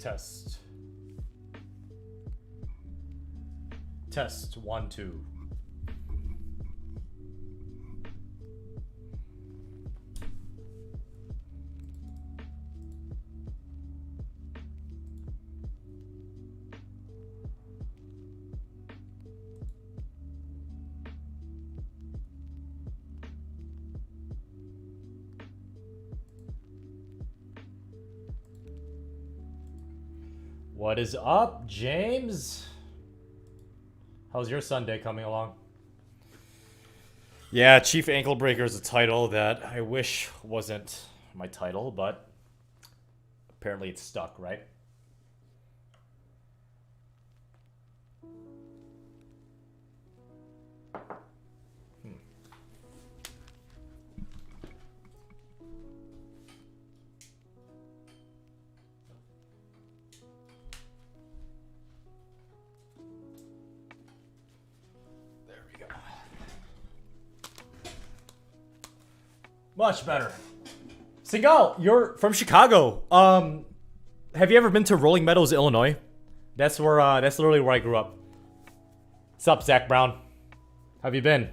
Test. Test 1 2. What is up, James? How's your Sunday coming along? Yeah, Chief Ankle Breaker is a title that I wish wasn't my title, but apparently it's stuck, right? Much better. Singal, you're from Chicago. Have you ever been to Rolling Meadows, Illinois? That's literally where I grew up. What's up, Zach Brown? How have you been?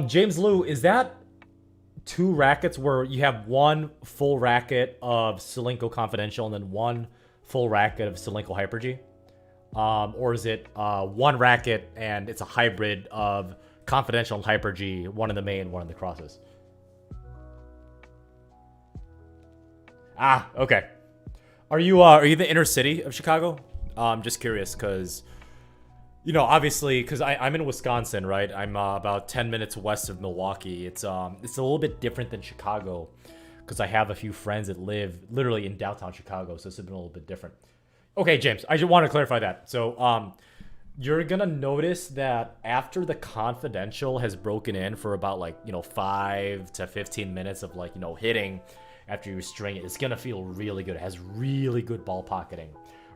James Liu, is that two rackets where you have one full racket of Selenko Confidential and then one full racket of Selenko Hyper-G? Or is it one racket and it's a hybrid of Confidential and Hyper-G, one in the main, one in the crosses? Ah, okay. Are you the inner city of Chicago? I'm just curious because, you know, obviously, because I'm in Wisconsin, right? I'm about 10 minutes west of Milwaukee. It's a little bit different than Chicago because I have a few friends that live literally in downtown Chicago, so it's been a little bit different. Okay, James, I just want to clarify that. So you're going to notice that after the Confidential has broken in for about 5 to 15 minutes of hitting after you string it, it's going to feel really good. It has really good ball pocketing.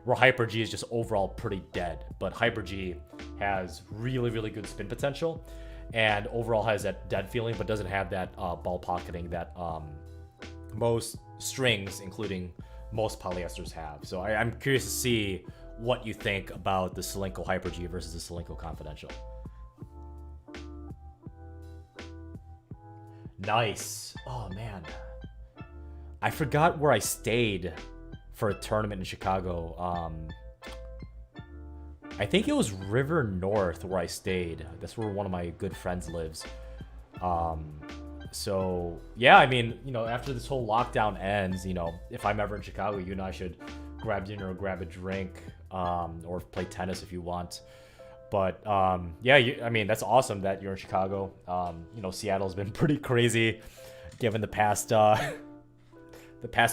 Where Hyper-G is just overall pretty dead, but Hyper-G has really, really good spin potential and overall has that dead feeling, but doesn't have that ball pocketing that most strings, including most polyesters, have. So I'm curious to see what you think about the Selenko Hyper-G versus the Selenko Confidential. Nice. Oh, man. I forgot where I stayed for a tournament in Chicago. I think it was River North where I stayed. That's where one of my good friends lives. So yeah, I mean, after this whole lockdown ends, if I'm ever in Chicago, you and I should grab dinner or grab a drink, or play tennis if you want. But yeah, I mean, that's awesome that you're in Chicago. Seattle's been pretty crazy given the past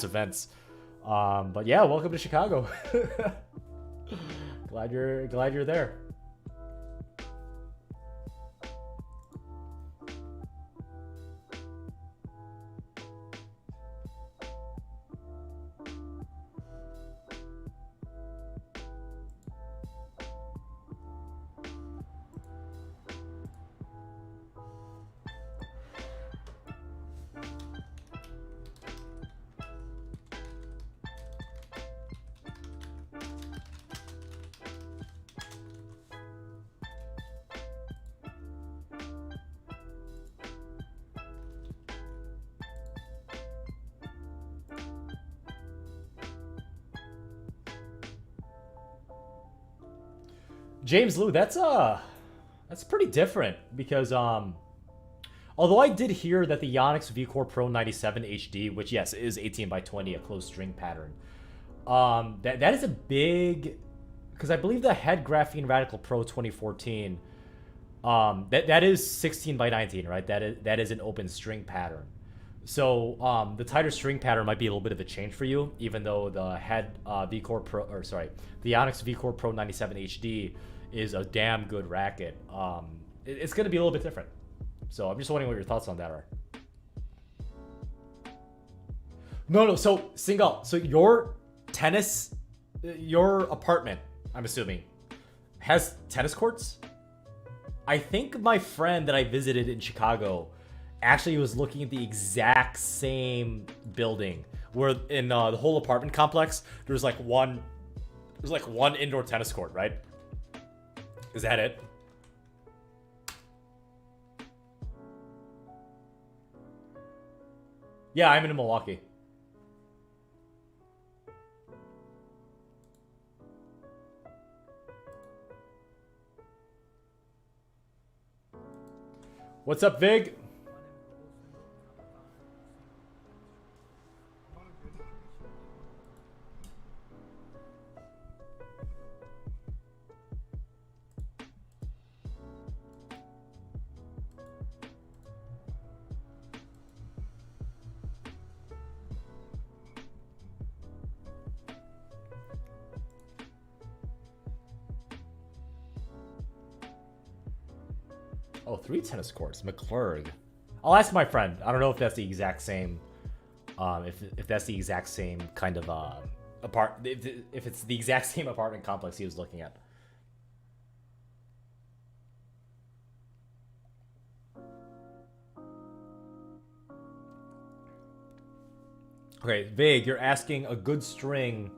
events. But yeah, welcome to Chicago. glad you're there. James Liu, that's pretty different because although I did hear that the Yonex VCore Pro 97 HD, which yes is 18x20, a closed string pattern, that is a big, because I believe the Head Graphene Radical Pro 2014, that is 16x19, right? That is an open string pattern. So the tighter string pattern might be a little bit of a change for you, even though the head V-Core Pro, or sorry, the Onyx V-Core Pro 97 HD is a damn good racket. It's going to be a little bit different. So I'm just wondering what your thoughts on that are. No. So Single. So your apartment, I'm assuming, has tennis courts. I think my friend that I visited in Chicago actually was looking at the exact same building where in the whole apartment complex there's like one indoor tennis court, right? Is that it? Yeah, I'm in Milwaukee. What's up, Vig? Oh, 3 tennis courts. McClurg. I'll ask my friend. I don't know if that's the exact same. If that's the exact same kind of if it's the exact same apartment complex he was looking at. Okay, Vig, you're asking a good string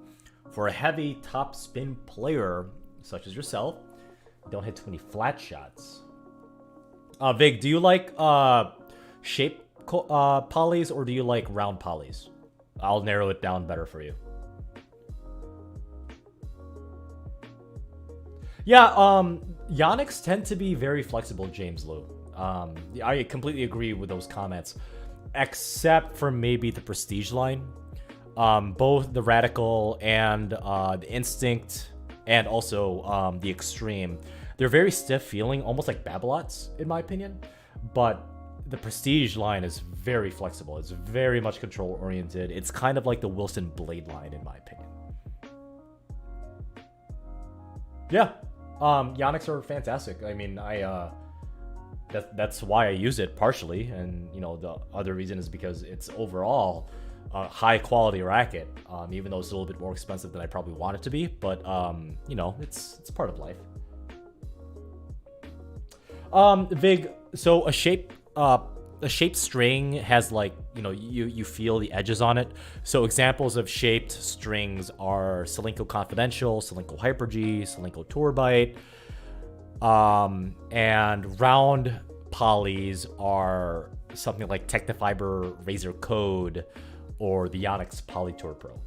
for a heavy top spin player such as yourself. Don't hit too many flat shots. Vig, do you like shape polys or do you like round polys? I'll narrow it down better for you. Yeah, Yonex tend to be very flexible, James Lou. I completely agree with those comments, except for maybe the Prestige line. Both the Radical and the Instinct and also the Extreme. They're very stiff feeling, almost like Babolat's, in my opinion. But the Prestige line is very flexible. It's very much control-oriented. It's kind of like the Wilson Blade line, in my opinion. Yeah, Yonex are fantastic. I mean, that's why I use it partially, and you know the other reason is because it's overall a high-quality racket. Even though it's a little bit more expensive than I probably want it to be, but you know, it's part of life. Vig, so a shaped string has, like, you know, you feel the edges on it. So examples of shaped strings are Solinco Confidential, Solinco Hyper-G, Solinco Tourbite. And round polys are something like Technifiber Razor Code or the Yonex Polytour Pro.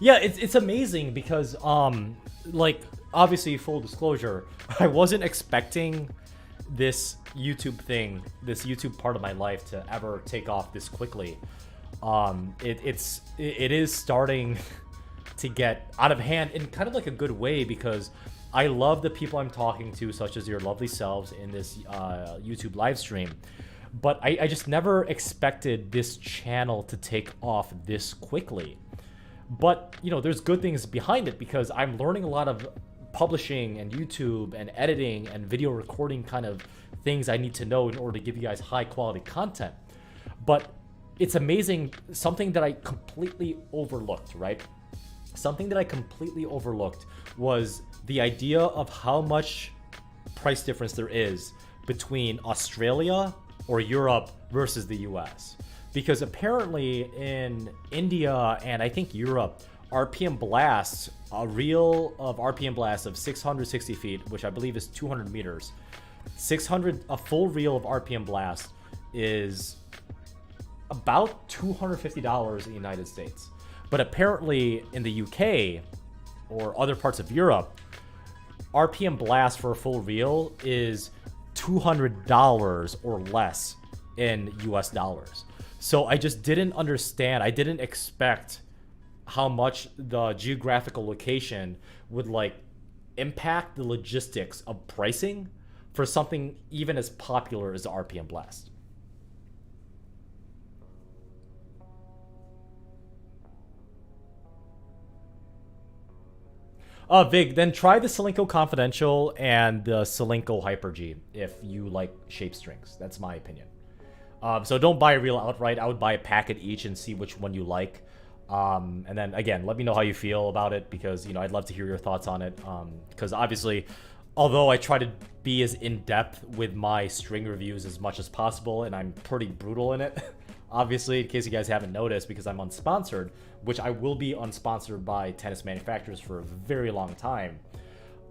Yeah, it's amazing because like, obviously, full disclosure, I wasn't expecting this YouTube part of my life to ever take off this quickly. It is starting to get out of hand in kind of like a good way, because I love the people I'm talking to, such as your lovely selves in this YouTube live stream. But I just never expected this channel to take off this quickly. But, you know, there's good things behind it because I'm learning a lot of publishing and YouTube and editing and video recording kind of things I need to know in order to give you guys high quality content. But it's amazing, something that I completely overlooked, right? Something that I completely overlooked was the idea of how much price difference there is between Australia or Europe versus the US. Because apparently in India and I think Europe, RPM blasts, a reel of RPM blasts of 660 feet, which I believe is 200 meters, a full reel of RPM blast is about $250 in the United States. But apparently in the UK or other parts of Europe, RPM blast for a full reel is $200 or less in US dollars. So I just didn't understand. I didn't expect how much the geographical location would like impact the logistics of pricing for something even as popular as the RPM blast. Vig, then try the Solinco Confidential and the Solinco Hyper G if you like shape strings. That's my opinion. So don't buy a reel outright. I would buy a packet each and see which one you like. And then again, let me know how you feel about it because, you know, I'd love to hear your thoughts on it. Because obviously, although I try to be as in-depth with my string reviews as much as possible, and I'm pretty brutal in it, obviously, in case you guys haven't noticed, because I'm unsponsored, which I will be unsponsored by tennis manufacturers for a very long time.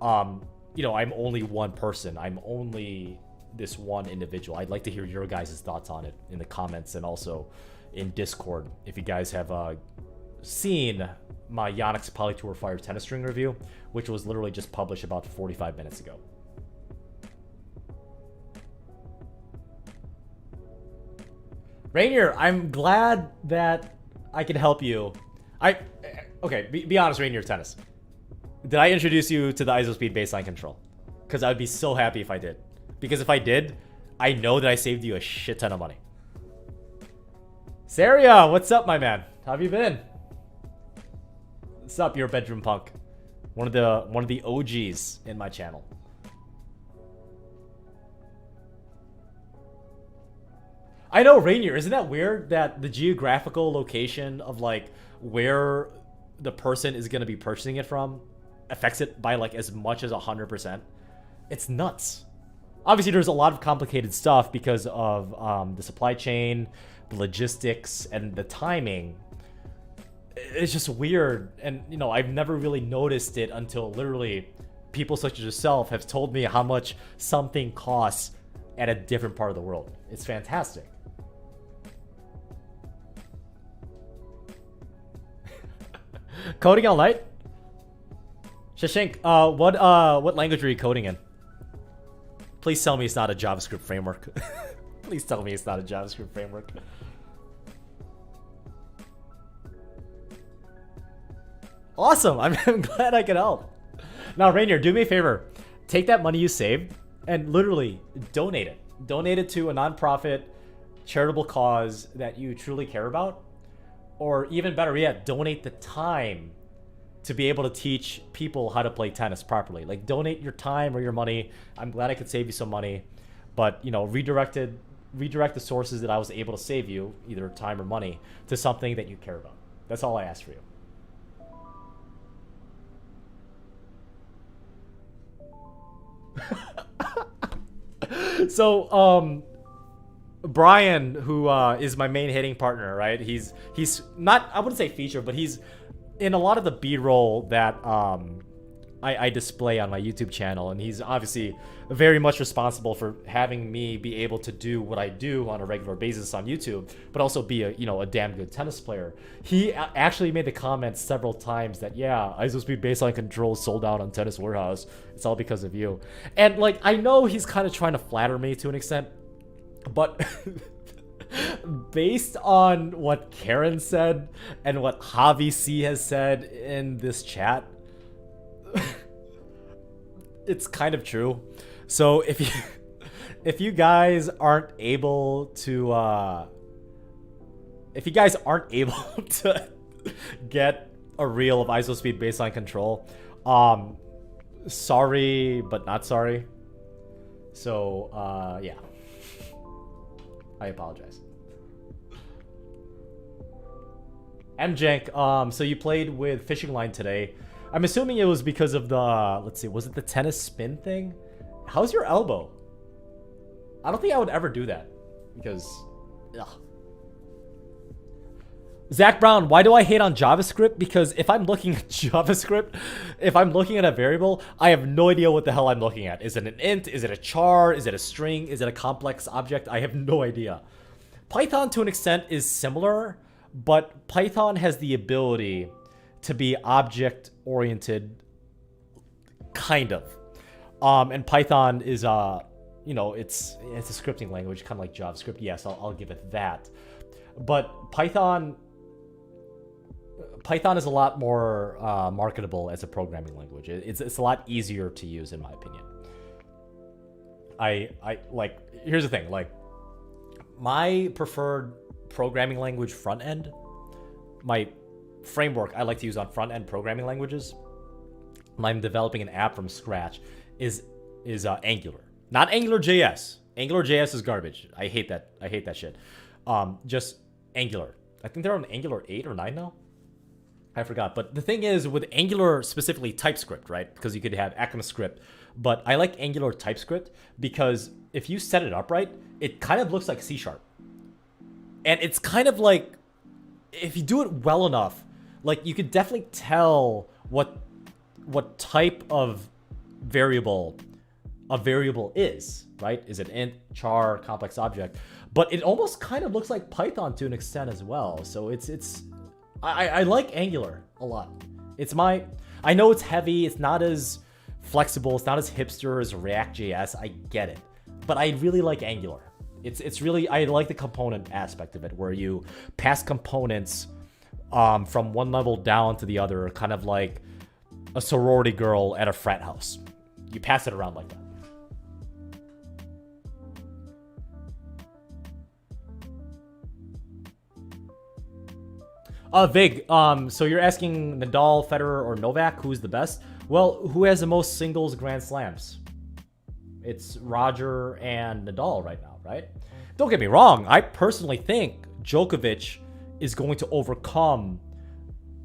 You know, I'm only one person. I'm only this one individual. I'd like to hear your guys' thoughts on it in the comments and also in Discord. If you guys have seen my Yonex Polytour Fire tennis string review, which was literally just published about 45 minutes ago. Rainier, I'm glad that I can help you. Okay, be honest, Rainier Tennis. Did I introduce you to the ISOSpeed baseline control? Because I would be so happy if I did. Because if I did, I know that I saved you a shit ton of money. Saria, what's up, my man? How have you been? What's up, your bedroom punk? One of the OGs in my channel. I know, Rainier, isn't that weird that the geographical location of like where the person is going to be purchasing it from affects it by like as much as 100%? It's nuts. Obviously, there's a lot of complicated stuff because of the supply chain, the logistics, and the timing. It's just weird. And, you know, I've never really noticed it until literally people such as yourself have told me how much something costs at a different part of the world. It's fantastic. Coding all night? Shashink, what language are you coding in? Please tell me it's not a JavaScript framework. Please tell me it's not a JavaScript framework. Awesome. I'm glad I could help. Now, Rainier, do me a favor. Take that money you saved and literally donate it. Donate it to a nonprofit, charitable cause that you truly care about. Or even better yet, donate the time to be able to teach people how to play tennis properly. Like, donate your time or your money. I'm glad I could save you some money. But, you know, redirect the sources that I was able to save you, either time or money, to something that you care about. That's all I ask for you. So, Brian, who is my main hitting partner, right? He's not, I wouldn't say featured, but he's in a lot of the B-roll that I display on my YouTube channel, and he's obviously very much responsible for having me be able to do what I do on a regular basis on YouTube, but also be a damn good tennis player. He actually made the comment several times that, yeah, ISOSpeed baseline control sold out on Tennis Warehouse. It's all because of you. And like, I know he's kind of trying to flatter me to an extent, but based on what Karen said and what Javi C has said in this chat, it's kind of true. So if you guys aren't able to get a reel of ISO speed baseline control. Sorry, but not sorry. So, yeah. I apologize. Mjank, so you played with fishing line today. I'm assuming it was because of the, let's see, was it the tennis spin thing? How's your elbow? I don't think I would ever do that because, ugh. Zach Brown, why do I hate on JavaScript? Because if I'm looking at JavaScript, if I'm looking at a variable, I have no idea what the hell I'm looking at. Is it an int? Is it a char? Is it a string? Is it a complex object? I have no idea. Python, to an extent, is similar, but Python has the ability to be object-oriented, kind of. And Python is, you know, it's a scripting language, kind of like JavaScript. Yes, I'll give it that. But Python is a lot more marketable as a programming language. It's a lot easier to use, in my opinion. I like, here's the thing, like, my preferred programming language front end, my framework I like to use on front end programming languages when I'm developing an app from scratch is Angular. Not AngularJS. AngularJS is garbage. I hate that shit. Just Angular. I think they're on Angular 8 or 9 now. I forgot. But the thing is, with Angular, specifically TypeScript, right? Because you could have ECMAScript. But I like Angular TypeScript because if you set it up right, it kind of looks like C#. And it's kind of like, if you do it well enough, like, you could definitely tell what type of variable a variable is, right? Is it int, char, complex object? But it almost kind of looks like Python to an extent as well. So I like Angular a lot. I know it's heavy, it's not as flexible, it's not as hipster as React.js, I get it. But I really like Angular. It's really, I like the component aspect of it, where you pass components from one level down to the other, kind of like a sorority girl at a frat house. You pass it around like that. Vig, so you're asking Nadal, Federer, or Novak, who's the best? Well, who has the most singles Grand Slams? It's Roger and Nadal right now, right? Don't get me wrong. I personally think Djokovic is going to overcome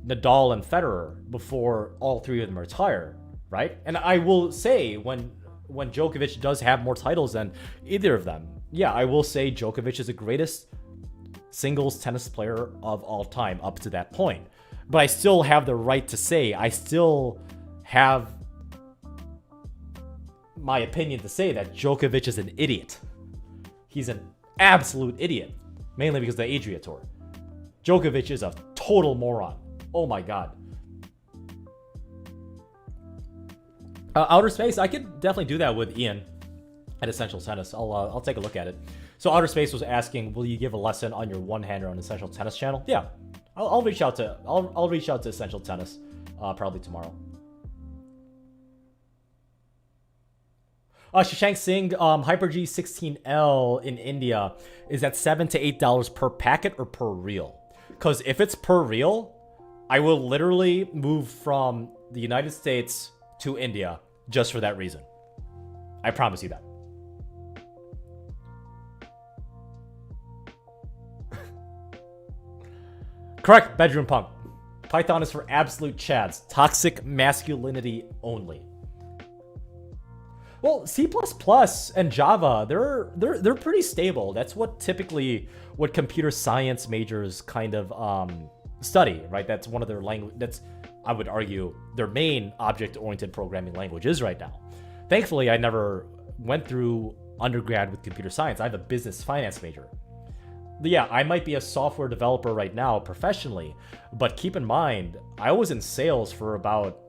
Nadal and Federer before all three of them retire, right? And I will say, when Djokovic does have more titles than either of them, yeah, I will say Djokovic is the greatest singles tennis player of all time up to that point. But I still have the right to say, I still have my opinion to say that Djokovic is an idiot. He's an absolute idiot. Mainly because of the Adria Tour. Djokovic is a total moron. Oh my god. Outer Space, I could definitely do that with Ian at Essential Tennis. I'll take a look at it. So Outer Space was asking, will you give a lesson on your one-hander on Essential Tennis channel? Yeah, I'll reach out to Essential Tennis probably tomorrow. Shashank Singh, Hyper-G 16L in India is at $7 to $8 per packet or per reel. Because if it's per reel, I will literally move from the United States to India just for that reason. I promise you that. Correct, Bedroom Punk. Python is for absolute chads. Toxic masculinity only. Well, C++ and Java, they're pretty stable. That's what computer science majors kind of study, right? That's one of their language. That's, I would argue, their main object-oriented programming language is right now. Thankfully, I never went through undergrad with computer science. I have a business finance major. But yeah, I might be a software developer right now professionally, but keep in mind, I was in sales for about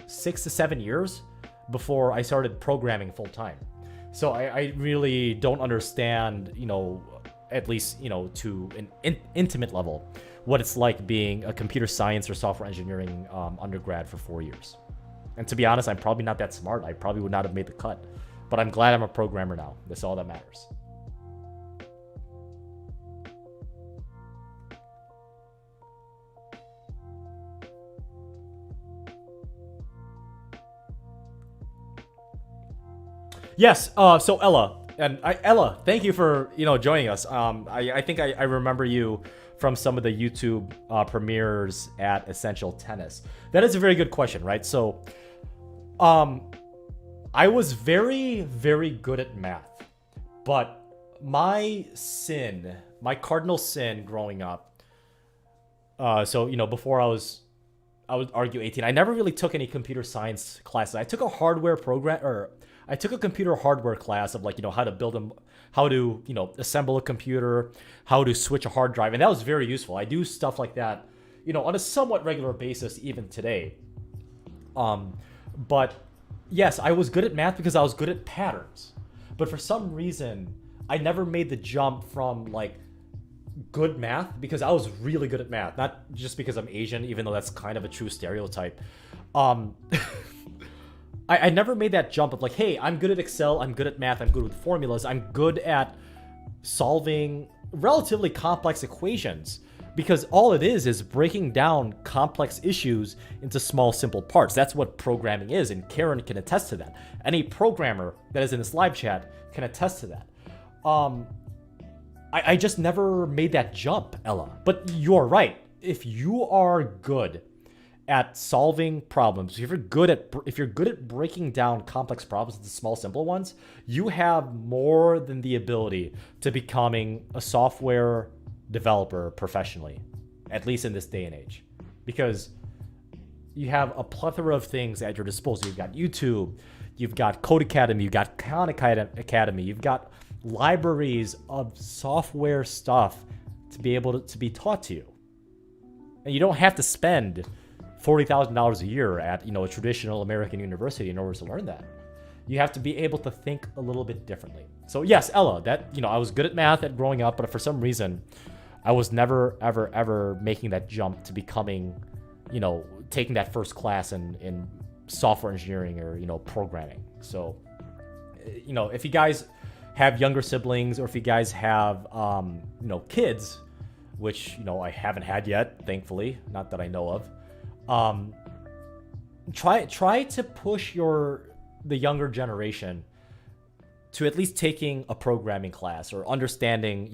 6 to 7 years before I started programming full time. So I really don't understand, at least, to an intimate level, what it's like being a computer science or software engineering undergrad for 4 years. And to be honest, I'm probably not that smart. I probably would not have made the cut, but I'm glad I'm a programmer now. That's all that matters. Yes. So Ella, Ella, thank you for joining us. I think I remember you from some of the YouTube premieres at Essential Tennis. That is a very good question, right? So, um, I was very, very good at math, but my cardinal sin growing up. So before I would argue 18. I never really took any computer science classes. I took a I took a computer hardware class of how to build them, how to assemble a computer, how to switch a hard drive, and that was very useful. I do stuff like that, on a somewhat regular basis even today. But yes, I was good at math because I was good at patterns. But for some reason, I never made the jump from good math because I was really good at math, not just because I'm Asian, even though that's kind of a true stereotype. Um, I never made that jump of hey, I'm good at Excel, I'm good at math, I'm good with formulas, I'm good at solving relatively complex equations, because all it is breaking down complex issues into small, simple parts. That's what programming is, and Karen can attest to that. Any programmer that is in this live chat can attest to that. I just never made that jump, Ella. But you're right. If you are good at solving problems, if you're good at breaking down complex problems into small, simple ones, you have more than the ability to becoming a software developer professionally, at least in this day and age, because you have a plethora of things at your disposal. You've got YouTube, you've got Code Academy, you've got Khan Academy, you've got libraries of software stuff to be able to be taught to you. And you don't have to spend $40,000 a year at a traditional American university in order to learn that. You have to be able to think a little bit differently. So yes, Ella, that I was good at math at growing up, but for some reason I was never ever making that jump to becoming taking that first class in software engineering or programming. So if you guys have younger siblings, or if you guys have kids, which I haven't had yet, thankfully, not that I know of, try to push the younger generation to at least taking a programming class, or understanding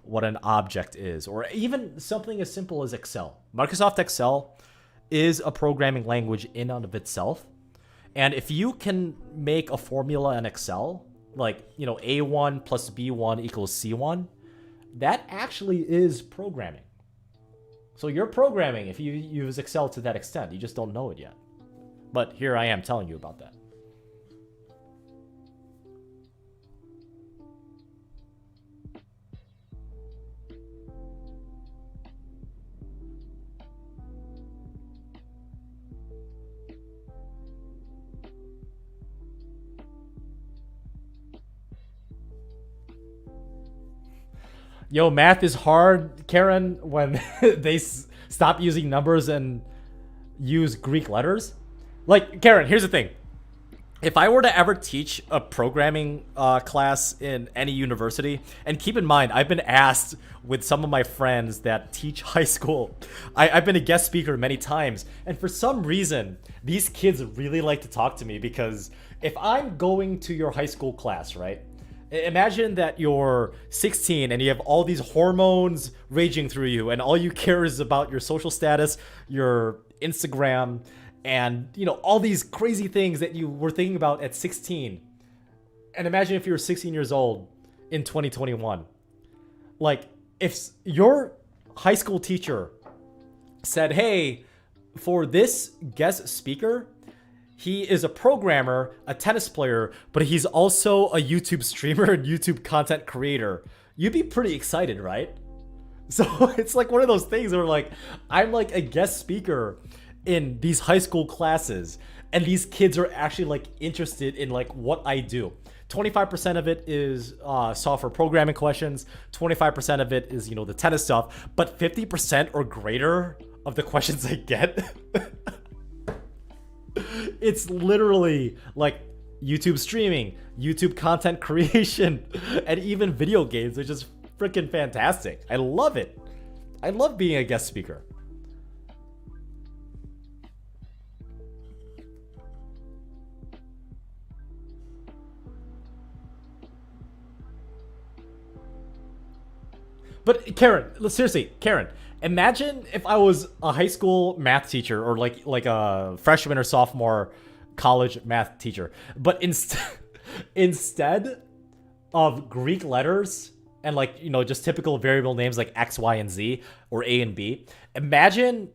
what an object is, or even something as simple as Excel. Microsoft Excel is a programming language in and of itself, and if you can make a formula in Excel, A1 plus B1 equals C1, that actually is programming. So you're programming if you use Excel to that extent. You just don't know it yet. But here I am telling you about that. Yo, math is hard, Karen, when they stop using numbers and use Greek letters. Karen, here's the thing. If I were to ever teach a programming class in any university, and keep in mind, I've been asked with some of my friends that teach high school, I've been a guest speaker many times, and for some reason, these kids really like to talk to me, because if I'm going to your high school class, right? Imagine that you're 16 and you have all these hormones raging through you, and all you care is about your social status, your Instagram, and all these crazy things that you were thinking about at 16. And imagine if you were 16 years old in 2021. If your high school teacher said, hey, for this guest speaker, he is a programmer, a tennis player, but he's also a YouTube streamer and YouTube content creator, you'd be pretty excited, right? So it's one of those things where I'm a guest speaker in these high school classes, and these kids are actually interested in what I do. 25% of it is software programming questions, 25% of it is the tennis stuff, but 50% or greater of the questions I get it's literally YouTube streaming, YouTube content creation, and even video games, which is freaking fantastic. I love it. I love being a guest speaker. But Karen, seriously, Karen, imagine if I was a high school math teacher or like a freshman or sophomore college math teacher, but instead of Greek letters and like, you know, just typical variable names like X, Y, and Z or A and B, imagine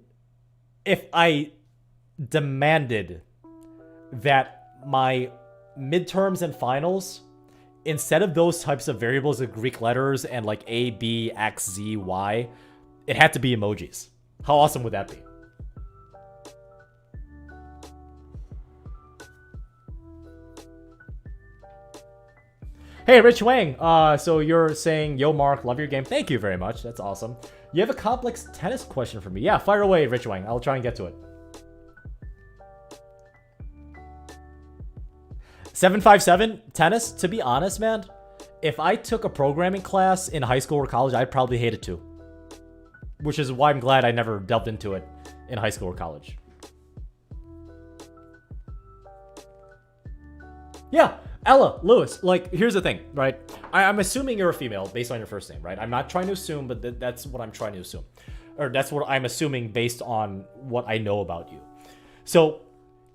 if I demanded that my midterms and finals, instead of those types of variables of Greek letters and like A, B, X, Z, Y, it had to be emojis. How awesome would that be? Hey, Rich Wang. So you're saying, yo, Mark, love your game. Thank you very much. That's awesome. You have a complex tennis question for me. Yeah, fire away, Rich Wang. I'll try and get to it. 757 tennis. To be honest, man, if I took a programming class in high school or college, I'd probably hate it too. Which is why I'm glad I never delved into it in high school or college. Yeah, Ella, Lewis, like, here's the thing, right? I'm assuming you're a female based on your first name, right? I'm not trying to assume, but that's what I'm trying to assume. Or that's what I'm assuming based on what I know about you. So,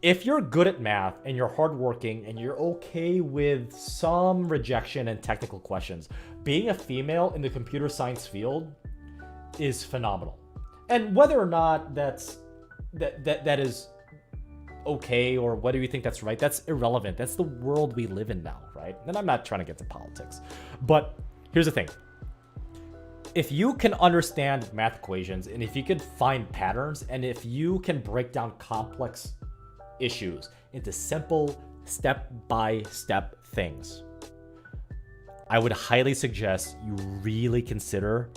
if you're good at math and you're hardworking and you're okay with some rejection and technical questions, being a female in the computer science field is phenomenal. And whether or not that is okay or whether you think that's right, that's irrelevant. That's the world we live in now, right? And I'm not trying to get to politics. But here's the thing. If you can understand math equations and if you can find patterns and if you can break down complex issues into simple step-by-step things, I would highly suggest you really consider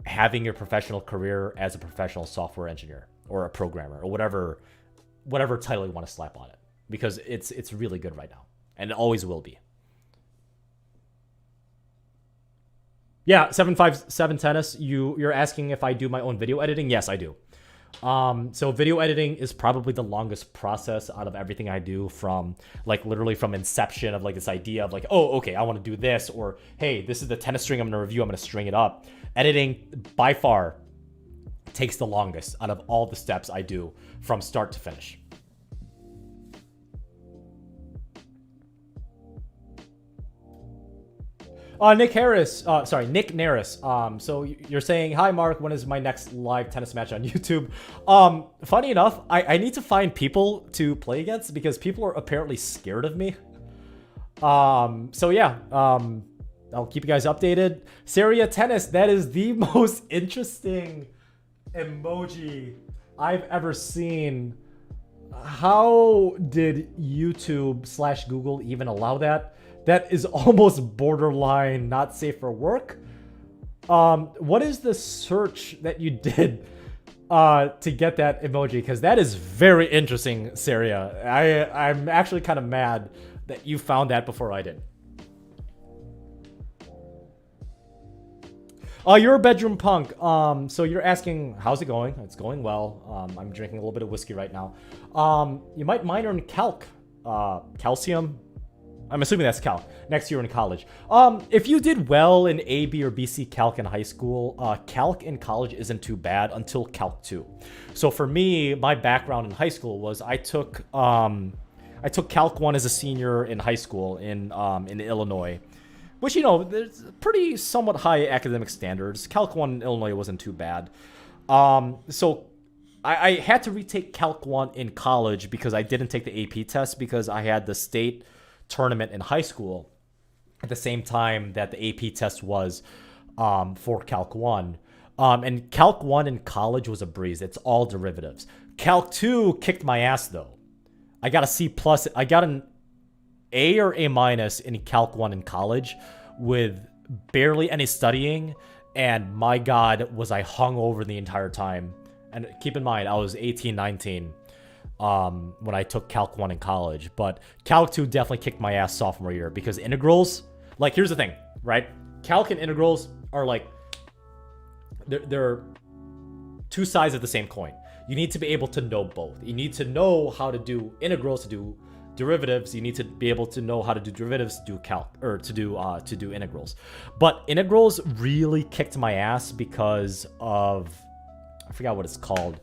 having your professional career as a professional software engineer or a programmer or whatever title you want to slap on it, because it's really good right now and it always will be. Yeah, 757 tennis, you're asking if I do my own video editing? Yes, I do. So video editing is probably the longest process out of everything I do, from like literally from inception of like this idea of like, oh, okay, I want to do this, or hey, this is the tennis string I'm going to review, I'm going to string it up. Editing by far takes the longest out of all the steps I do from start to finish. Nick Naris. So you're saying, hi, Mark, when is my next live tennis match on YouTube? Funny enough, I need to find people to play against because people are apparently scared of me. So yeah, I'll keep you guys updated. Seria Tennis, that is the most interesting emoji I've ever seen. How did YouTube/Google even allow that? That is almost borderline not safe for work. What is the search that you did to get that emoji? Because that is very interesting, Saria. I'm actually kind of mad that you found that before I did. You're a bedroom punk. So you're asking, how's it going? It's going well. I'm drinking a little bit of whiskey right now. You might minor in calcium. I'm assuming that's calc. Next year in college. If you did well in A, B, or BC calc in high school, calc in college isn't too bad until calc 2. So for me, my background in high school was I took calc 1 as a senior in high school in Illinois, which, you know, there's pretty somewhat high academic standards. Calc 1 in Illinois wasn't too bad. So I had to retake calc 1 in college because I didn't take the AP test because I had the state tournament in high school at the same time that the AP test was for Calc 1. And Calc 1 in college was a breeze. It's all derivatives. Calc 2 kicked my ass, though. I got a C+. I got an A or A- in Calc 1 in college with barely any studying. And my God, was I hungover the entire time. And keep in mind, I was 18, 19. When I took Calc 1 in college. But Calc 2 definitely kicked my ass sophomore year because integrals, like, here's the thing, right? Calc and integrals are like, they're two sides of the same coin. You need to be able to know both. You need to know how to do integrals to do derivatives, you need to be able to know how to do derivatives to do calc or to do integrals. But integrals really kicked my ass because of, I forgot what it's called.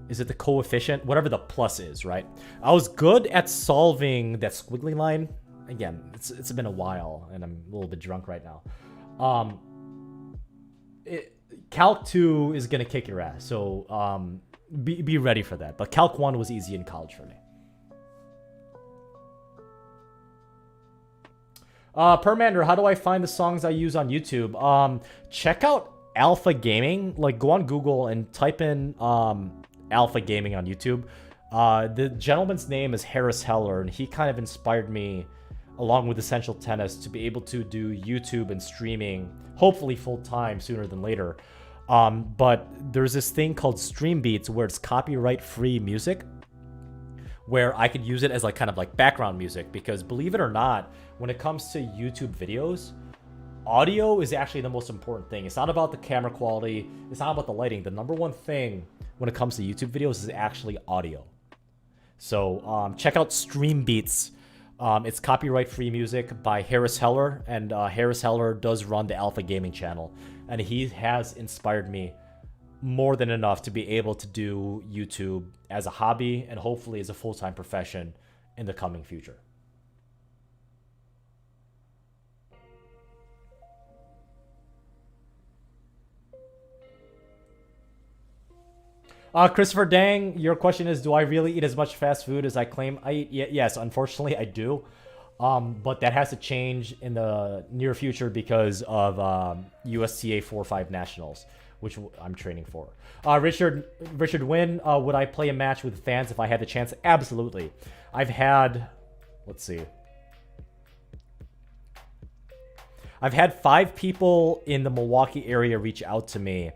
Is it the coefficient? Whatever the plus is, right? I was good at solving that squiggly line. Again, it's been a while, and I'm a little bit drunk right now. Calc 2 is gonna kick your ass, so be ready for that. But Calc 1 was easy in college for me. Permander, how do I find the songs I use on YouTube? Check out Alpha Gaming. Like, go on Google and type in Alpha Gaming on YouTube. The gentleman's name is Harris Heller, and he kind of inspired me, along with Essential Tennis, to be able to do YouTube and streaming, hopefully full-time sooner than later. But there's this thing called Stream Beats where it's copyright-free music, where I could use it as like kind of like background music, because believe it or not, when it comes to YouTube videos, audio is actually the most important thing. It's not about the camera quality. It's not about the lighting. The number one thing when it comes to YouTube videos is actually audio. So check out Stream Beats. It's copyright-free music by Harris Heller, and Harris Heller does run the Alpha Gaming channel, and he has inspired me more than enough to be able to do YouTube as a hobby and hopefully as a full-time profession in the coming future. Christopher Dang, your question is, do I really eat as much fast food as I claim I eat? Yes, unfortunately I do. But that has to change in the near future because of USTA 4-5 Nationals, which I'm training for. Richard Wynn, would I play a match with fans if I had the chance? Absolutely. I've had 5 people in the Milwaukee area reach out to me.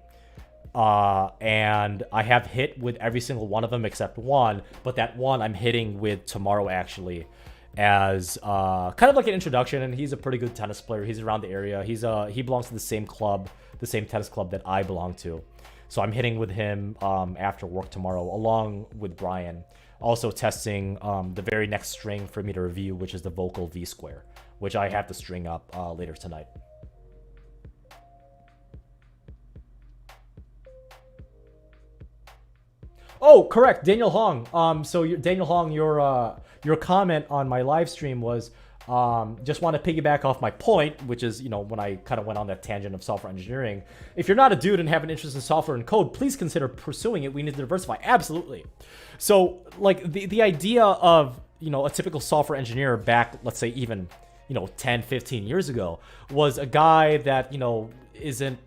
And I have hit with every single one of them except one, but that one I'm hitting with tomorrow actually, as kind of like an introduction. And he's a pretty good tennis player. He's around the area. He belongs to the same club, the same tennis club that I belong to. So I'm hitting with him after work tomorrow, along with Brian. Also testing the very next string for me to review, which is the Vocal V Square, which I have to string up later tonight. Oh, correct, Daniel Hong. So Daniel Hong, your comment on my live stream was just want to piggyback off my point, which is, when I kind of went on that tangent of software engineering. If you're not a dude and have an interest in software and code, please consider pursuing it. We need to diversify. Absolutely. So like the idea of, a typical software engineer back, let's say even, 10, 15 years ago, was a guy that, isn't,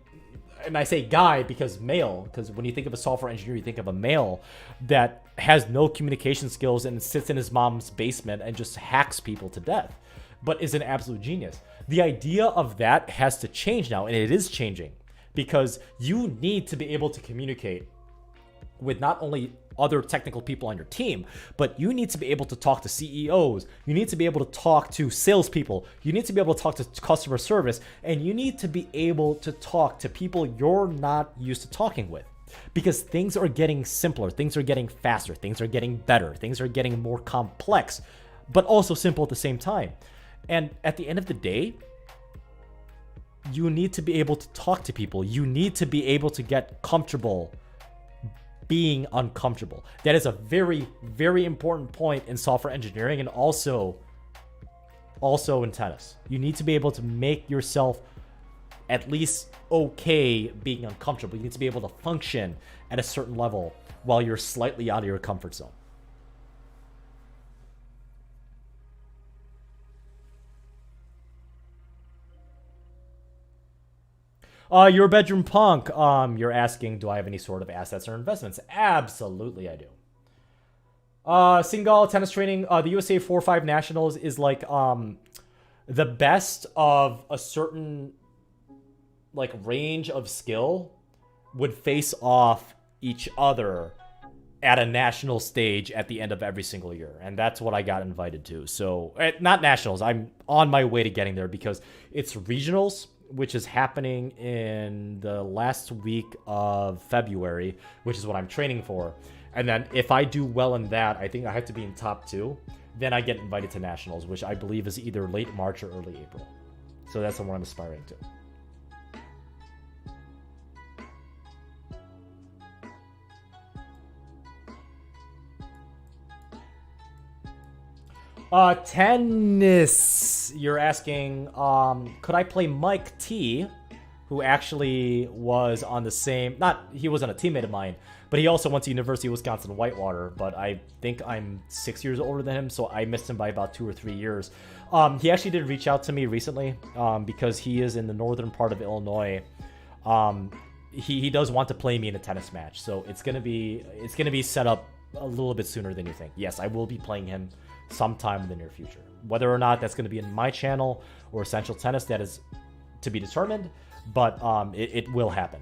and I say guy because male, because when you think of a software engineer, you think of a male that has no communication skills and sits in his mom's basement and just hacks people to death, but is an absolute genius. The idea of that has to change now, and it is changing, because you need to be able to communicate with not only other technical people on your team, but you need to be able to talk to CEOs. You need to be able to talk to salespeople. You need to be able to talk to customer service, and you need to be able to talk to people you're not used to talking with, because things are getting simpler, things are getting faster, things are getting better, things are getting more complex, but also simple at the same time. And at the end of the day, you need to be able to talk to people. You need to be able to get comfortable being uncomfortable. That is a very, very important point in software engineering, and also in tennis. You need to be able to make yourself at least okay being uncomfortable. You need to be able to function at a certain level while you're slightly out of your comfort zone. You're a bedroom punk. You're asking, do I have any sort of assets or investments? Absolutely, I do. Singal tennis training. The USA 4-5 Nationals is like the best of a certain like range of skill would face off each other at a national stage at the end of every single year, and that's what I got invited to. So not nationals. I'm on my way to getting there because it's regionals, which is happening in the last week of February, which is what I'm training for. And then if I do well in that, I think I have to be in top 2. then I get invited to nationals, which I believe is either late March or early April. So that's the one I'm aspiring to. Tennis. You're asking, could I play Mike T, who actually was on the same, he wasn't a teammate of mine, but he also went to University of Wisconsin Whitewater, but I think I'm 6 years older than him, so I missed him by about 2 or 3 years. He actually did reach out to me recently, because he is in the northern part of Illinois. He does want to play me in a tennis match, so it's gonna be set up a little bit sooner than you think. Yes, I will be playing him sometime in the near future. Whether or not that's going to be in my channel or Essential Tennis, that is to be determined, but it will happen.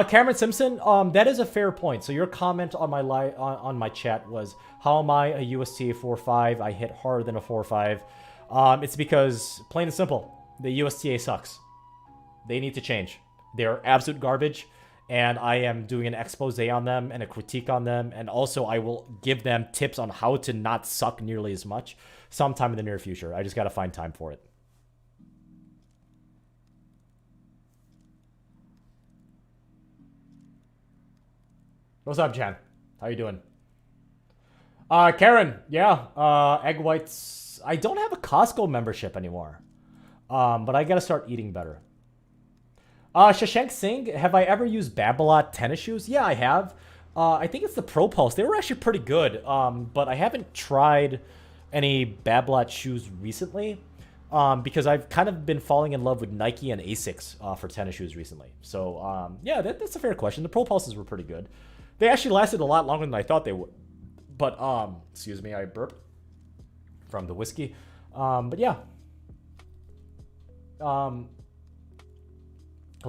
Cameron Simpson, that is a fair point. So your comment on my on my chat was, how am I a USTA 4.5? I hit harder than a 4.5. It's because, plain and simple, the USTA sucks. They need to change. They're absolute garbage, and I am doing an expose on them and a critique on them, and also I will give them tips on how to not suck nearly as much sometime in the near future. I just got to find time for it. What's up, Jan? How you doing? Karen, yeah, egg whites. I don't have a Costco membership anymore, but I got to start eating better. Shashank Singh, have I ever used Babolat tennis shoes? Yeah, I have. I think it's the Pro Pulse. They were actually pretty good, but I haven't tried any Babolat shoes recently, because I've kind of been falling in love with Nike and Asics for tennis shoes recently. So, yeah, that's a fair question. The Pro Pulses were pretty good. They actually lasted a lot longer than I thought they would. But, excuse me, I burped from the whiskey. But yeah. At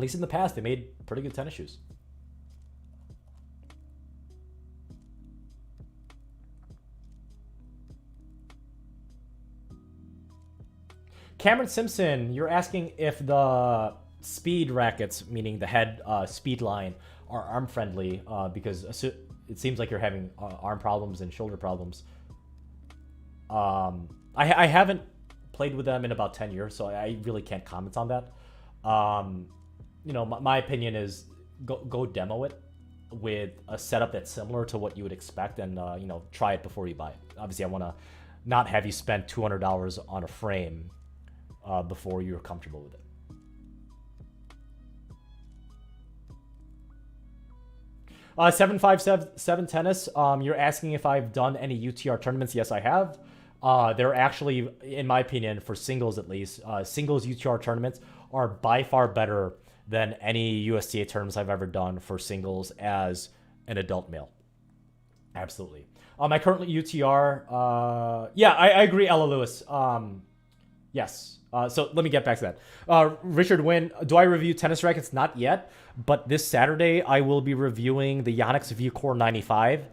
least in the past, they made pretty good tennis shoes. Cameron Simpson, you're asking if the speed rackets, meaning the head speed line, are arm friendly, because it seems like you're having arm problems and shoulder problems. I haven't played with them in about 10 years, so I really can't comment on that. You know, my opinion is go demo it with a setup that's similar to what you would expect, and you know, try it before you buy it. Obviously, I want to not have you spend $200 on a frame before you're comfortable with it. Uh, 757 Tennis, you're asking if I've done any UTR tournaments. Yes, I have. They're actually, in my opinion, for singles at least, singles UTR tournaments are by far better than any USTA tournaments I've ever done for singles as an adult male. Absolutely. I currently UTR. Yeah, I agree, Ella Lewis. Yes. So let me get back to that. Richard Wynn, do I review tennis rackets? Not yet, but this Saturday I will be reviewing the Yonex V-Core 95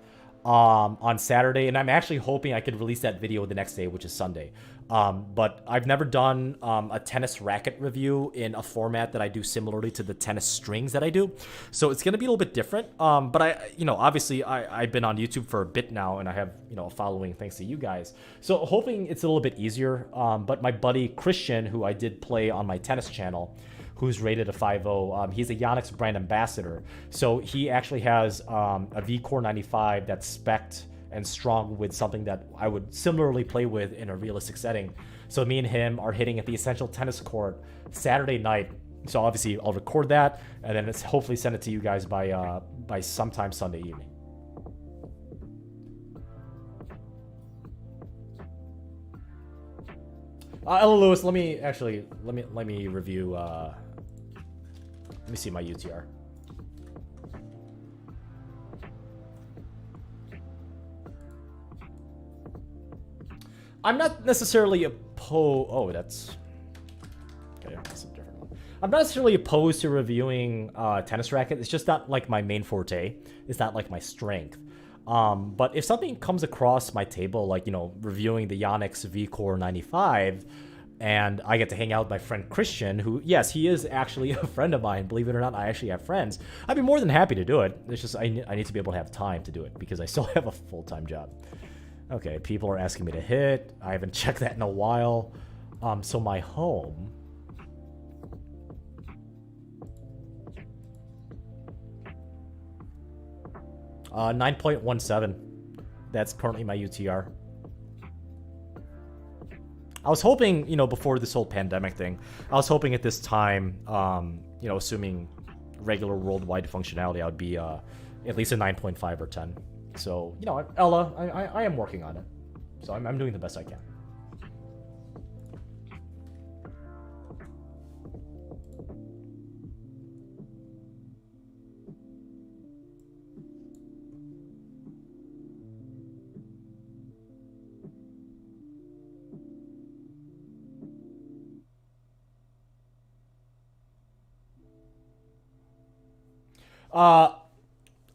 on Saturday, and I'm actually hoping I could release that video the next day, which is Sunday. But I've never done a tennis racket review in a format that I do similarly to the tennis strings that I do, so it's gonna be a little bit different. But obviously I've been on YouTube for a bit now, and I have a following thanks to you guys, so hoping it's a little bit easier. But my buddy Christian, who I did play on my tennis channel, who's rated a 5.0, he's a Yonex brand ambassador, so he actually has a V-Core 95 that's spec'd and strong with something that I would similarly play with in a realistic setting. So me and him are hitting at the Essential Tennis Court Saturday night. So obviously I'll record that and then hopefully send it to you guys by sometime Sunday evening. Ella Lewis, let me review. Let me see my UTR. I'm not necessarily opposed. Oh, that's okay. That's a different one. I'm not necessarily opposed to reviewing tennis racket. It's just not like my main forte. It's not like my strength. But if something comes across my table, like reviewing the Yonex V-Core 95, and I get to hang out with my friend Christian, who, yes, he is actually a friend of mine. Believe it or not, I actually have friends. I'd be more than happy to do it. It's just I need to be able to have time to do it because I still have a full-time job. Okay, people are asking me to hit. I haven't checked that in a while. So my home... 9.17. That's currently my UTR. I was hoping, before this whole pandemic thing, I was hoping at this time, assuming regular worldwide functionality, I would be at least a 9.5 or 10. So, Ella, I am working on it. So I'm doing the best I can.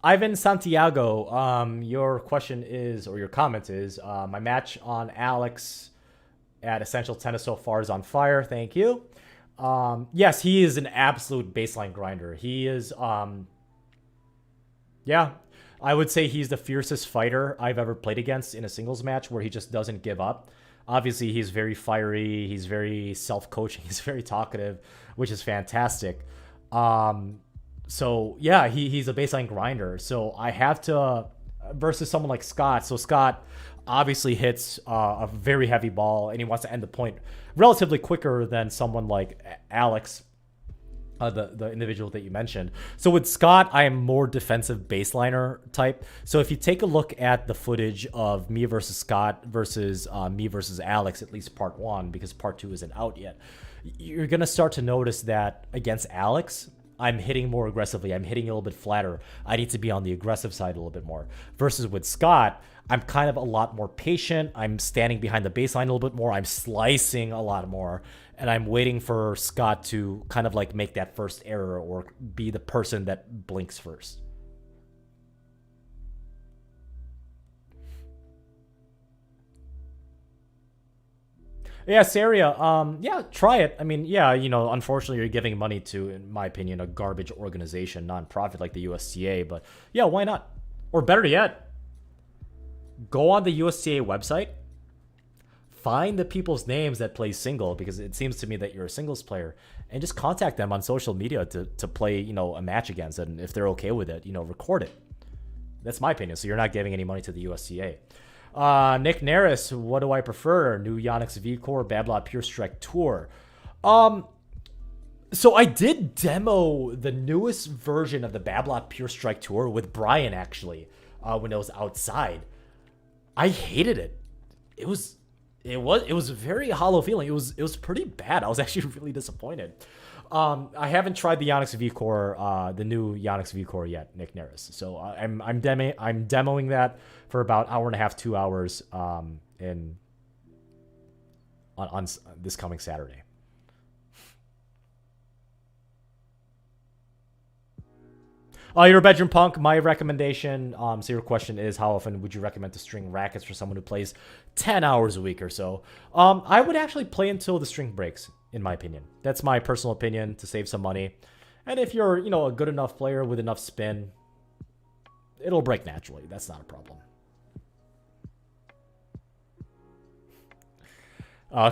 Ivan Santiago, your question is, or your comment is, my match on Alex at Essential Tennis so far is on fire. Thank you. Yes, he is an absolute baseline grinder. He is, yeah, I would say he's the fiercest fighter I've ever played against in a singles match where he just doesn't give up. Obviously, he's very fiery. He's very self-coaching. He's very talkative, which is fantastic. So yeah, he's a baseline grinder. So I have to versus someone like Scott. So Scott obviously hits a very heavy ball, and he wants to end the point relatively quicker than someone like Alex, the individual that you mentioned. So with Scott, I am more defensive baseliner type. So if you take a look at the footage of me versus Scott versus me versus Alex, at least part 1, because part 2 isn't out yet, you're gonna start to notice that against Alex, I'm hitting more aggressively. I'm hitting a little bit flatter. I need to be on the aggressive side a little bit more. Versus with Scott, I'm kind of a lot more patient. I'm standing behind the baseline a little bit more. I'm slicing a lot more. And I'm waiting for Scott to kind of like make that first error or be the person that blinks first. Yeah, Saria, yeah, try it. I mean, yeah, unfortunately you're giving money to, in my opinion, a garbage organization, nonprofit like the USTA, but yeah, why not? Or better yet, go on the USTA website, find the people's names that play single, because it seems to me that you're a singles player, and just contact them on social media to play, a match against, and if they're okay with it, record it. That's my opinion. So you're not giving any money to the USTA. Nick Naris, what do I prefer? New Yonex V-Core, Babla Pure Strike Tour. So I did demo the newest version of the Babla Pure Strike Tour with Brian, actually, when it was outside. I hated it. It was a very hollow feeling. It was pretty bad. I was actually really disappointed. I haven't tried the Yonex V-Core, the new Yonex V-Core yet, Nick Naris. So I'm demoing that for about an hour and a half, 2 hours, on this coming Saturday. You're a bedroom punk. My recommendation, so your question is, how often would you recommend to string rackets for someone who plays 10 hours a week or so? I would actually play until the string breaks, in my opinion. That's my personal opinion, to save some money. And if you're, a good enough player with enough spin, it'll break naturally. That's not a problem.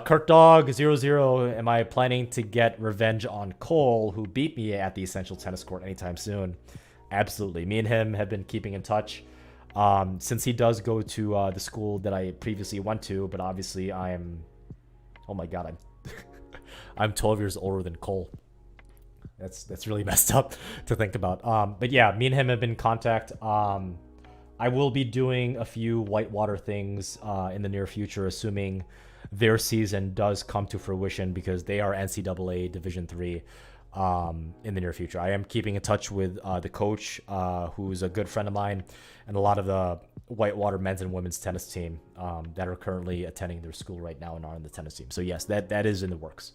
Kurt Dog 00, am I planning to get revenge on Cole, who beat me at the Essential Tennis Court anytime soon? Absolutely. Me and him have been keeping in touch since he does go to the school that I previously went to, but obviously I'm, oh my god, I'm 12 years older than Cole. That's really messed up to think about. But yeah, me and him have been in contact. I will be doing a few whitewater things in the near future, assuming their season does come to fruition, because they are NCAA Division III in the near future. I am keeping in touch with the coach, who's a good friend of mine, and a lot of the whitewater men's and women's tennis team that are currently attending their school right now and are on the tennis team. So yes, that is in the works.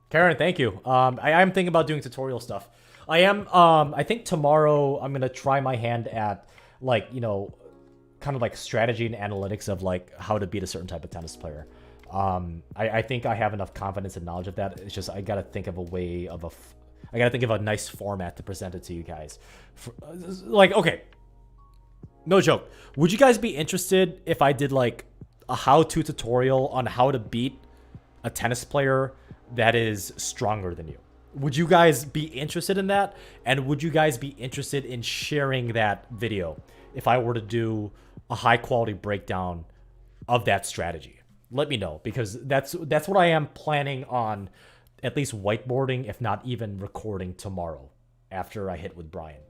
Karen, thank you. I am thinking about doing tutorial stuff. I am, I think tomorrow I'm going to try my hand at, like, kind of like strategy and analytics of like how to beat a certain type of tennis player. I think I have enough confidence and knowledge of that. It's just I gotta think of a way of I gotta think of a nice format to present it to you guys. Like, okay, no joke. Would you guys be interested if I did like a how-to tutorial on how to beat a tennis player that is stronger than you? Would you guys be interested in that? And would you guys be interested in sharing that video if I were to do a high-quality breakdown of that strategy? Let me know, because that's what I am planning on at least whiteboarding, if not even recording tomorrow after I hit with Brian.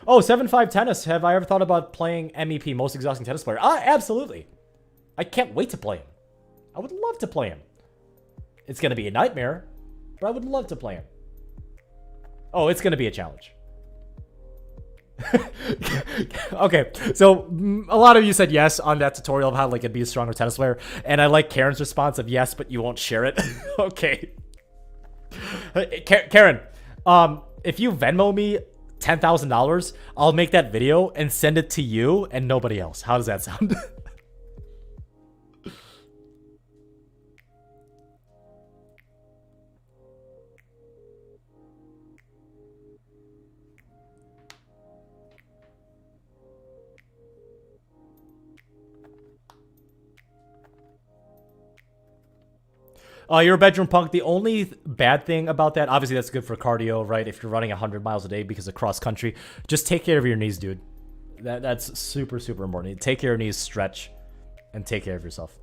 Oh, 7-5 tennis. Have I ever thought about playing MEP, most exhausting tennis player? Absolutely. I can't wait to play him. I would love to play him. It's going to be a nightmare, but I would love to play him. Oh, it's going to be a challenge. Okay, so a lot of you said yes on that tutorial of how like it'd be a stronger tennis player, and I like Karen's response of yes, but you won't share it. Okay. Karen, if you Venmo me $10,000, I'll make that video and send it to you and nobody else. How does that sound? You're a bedroom punk. The only bad thing about that, obviously that's good for cardio, right? If you're running 100 miles a day because of cross country, just take care of your knees, dude. That's super, super important. Take care of your knees, stretch, and take care of yourself.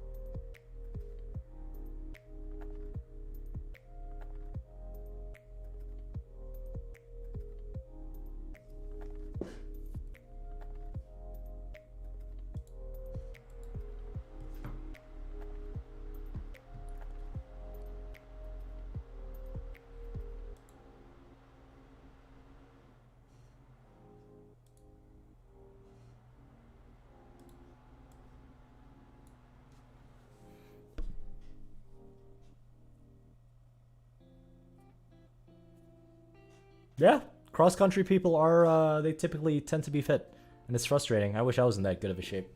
Yeah, cross-country people are, they typically tend to be fit. And it's frustrating. I wish I was in that good of a shape.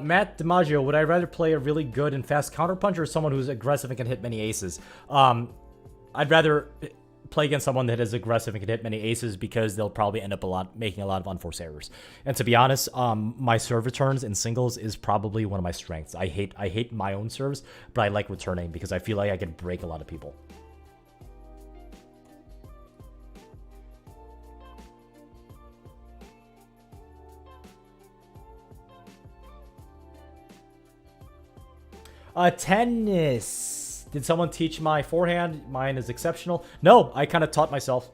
Matt DiMaggio, would I rather play a really good and fast counterpuncher or someone who's aggressive and can hit many aces? I'd rather play against someone that is aggressive and can hit many aces because they'll probably end up making a lot of unforced errors. And to be honest, my serve returns in singles is probably one of my strengths. I hate my own serves, but I like returning because I feel like I can break a lot of people. Tennis. Did someone teach my forehand? Mine is exceptional. No, I kind of taught myself.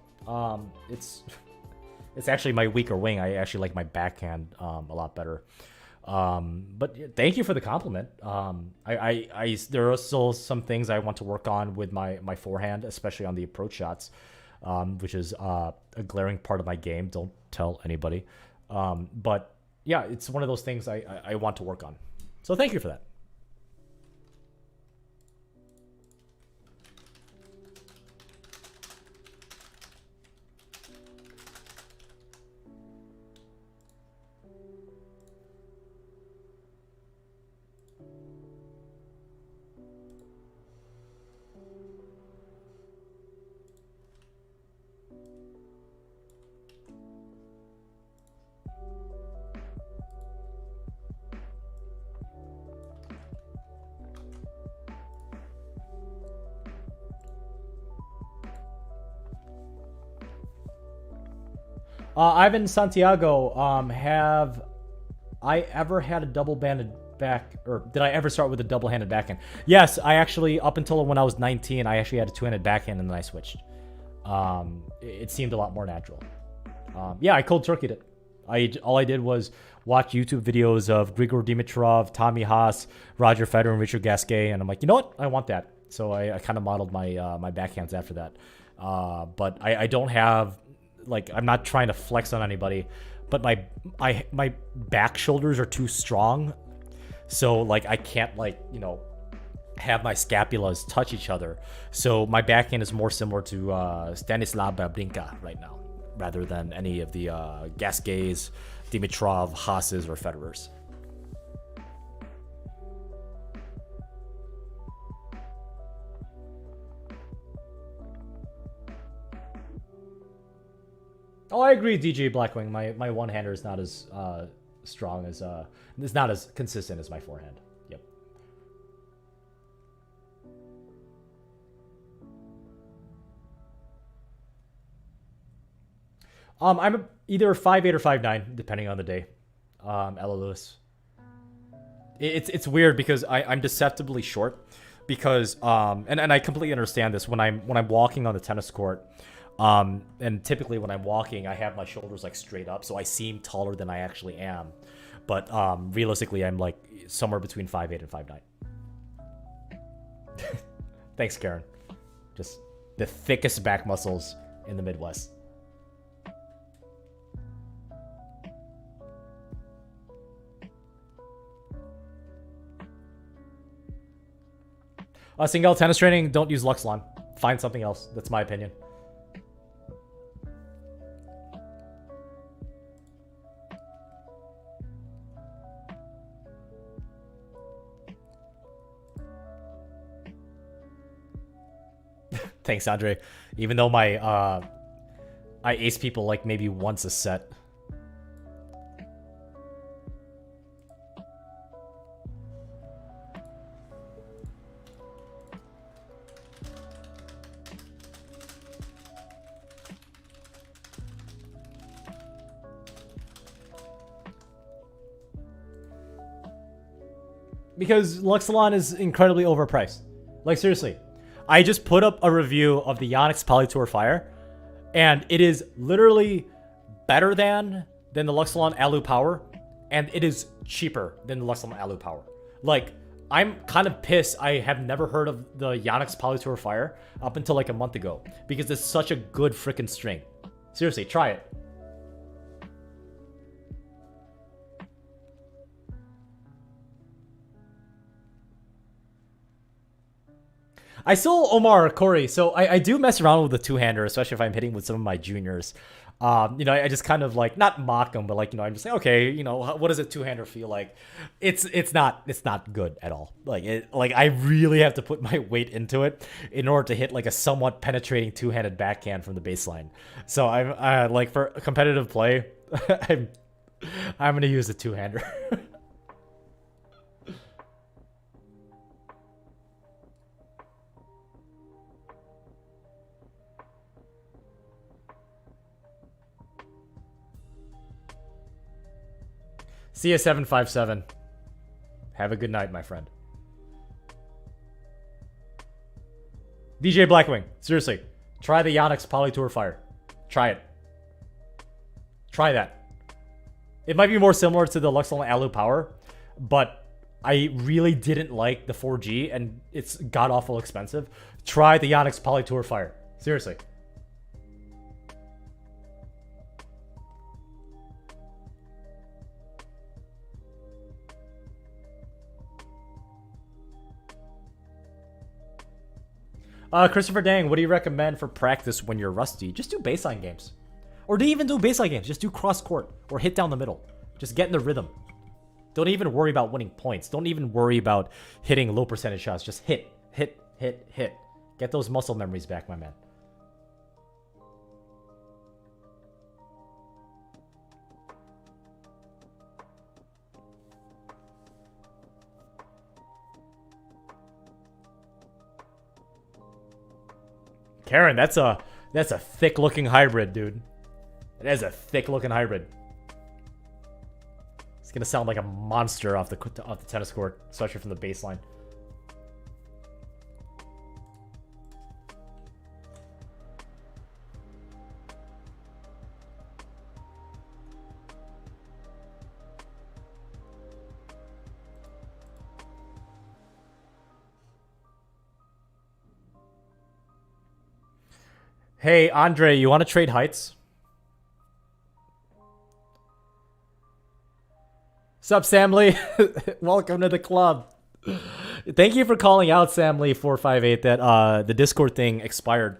It's actually my weaker wing. I actually like my backhand a lot better. But thank you for the compliment. There are still some things I want to work on with my forehand, especially on the approach shots, which is a glaring part of my game. Don't tell anybody. But yeah, it's one of those things I want to work on. So thank you for that. Ivan Santiago, have I ever had a double-banded back, or did I ever start with a double-handed backhand? Yes, I actually, up until when I was 19, I actually had a two-handed backhand, and then I switched. It seemed a lot more natural. Yeah, I cold turkeyed it. All I did was watch YouTube videos of Grigor Dimitrov, Tommy Haas, Roger Federer, and Richard Gasquet, and I'm like, you know what? I want that. So I kind of modeled my my backhands after that. But I don't have, like, I'm not trying to flex on anybody, but my back shoulders are too strong. So, like, I can't, like, you know, have my scapulas touch each other. So my backhand is more similar to Stanislav Babrinka right now, rather than any of the Gasquets, Dimitrov, Haas's, or Federer's. Oh, I agree, DJ Blackwing. My one-hander is not as strong as it's not as consistent as my forehand. Yep. I'm either 5'8" or 5'9", depending on the day. Ella Lewis. It's weird because I'm deceptively short, because and I completely understand this when I'm walking on the tennis court. And typically when I'm walking, I have my shoulders like straight up, so I seem taller than I actually am. But realistically, I'm like somewhere between 5'8" and 5'9". Thanks, Karen. Just the thickest back muscles in the Midwest. Single tennis training, don't use Luxlon. Find something else. That's my opinion. Thanks, Andre. Even though my I ace people like maybe once a set. Because Luxlon is incredibly overpriced. Like, seriously. I just put up a review of the Yonex Polytour Fire, and it is literally better than the Luxlon Alu Power, and it is cheaper than the Luxlon Alu Power. Like, I'm kind of pissed I have never heard of the Yonex Polytour Fire up until like a month ago, because it's such a good freaking string. Seriously, try it. I still, Omar, Corey, so I do mess around with the two-hander, especially if I'm hitting with some of my juniors. You know, I just kind of like, not mock them, but like, you know, I'm just like, okay, you know, what does a two-hander feel like? It's not good at all. Like, I really have to put my weight into it in order to hit like a somewhat penetrating two-handed backhand from the baseline. So I'm like, for competitive play, I'm gonna use a two-hander. See you 757. Have a good night, my friend. DJ Blackwing, seriously, try the Yonex Polytour Fire. Try it. Try that. It might be more similar to the Luxel Alu Power, but I really didn't like the 4G, and it's god-awful expensive. Try the Yonex Polytour Fire. Seriously. Christopher Dang, what do you recommend for practice when you're rusty? Just do baseline games. Or do even do baseline games. Just do cross court or hit down the middle. Just get in the rhythm. Don't even worry about winning points. Don't even worry about hitting low percentage shots. Just hit, hit, hit, hit. Get those muscle memories back, my man. Karen, that's a thick-looking hybrid, dude. It is a thick-looking hybrid. It's gonna sound like a monster off the tennis court, especially from the baseline. Hey, Andre, you want to trade heights? Sup, Samly? Welcome to the club. Thank you for calling out, Samly458, that the Discord thing expired.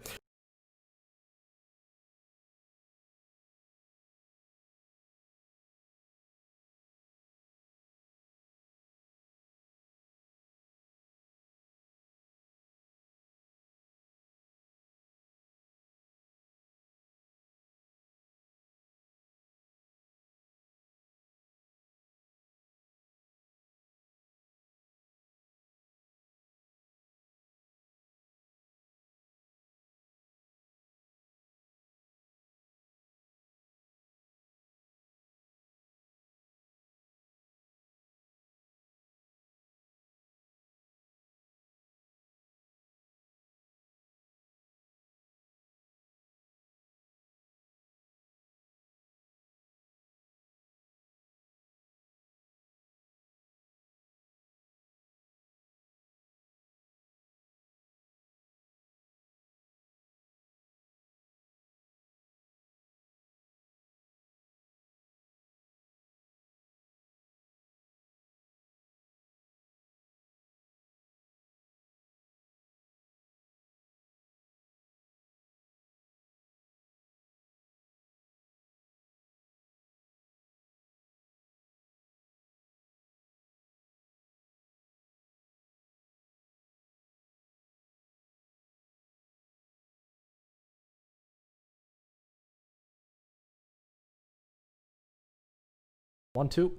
One, two.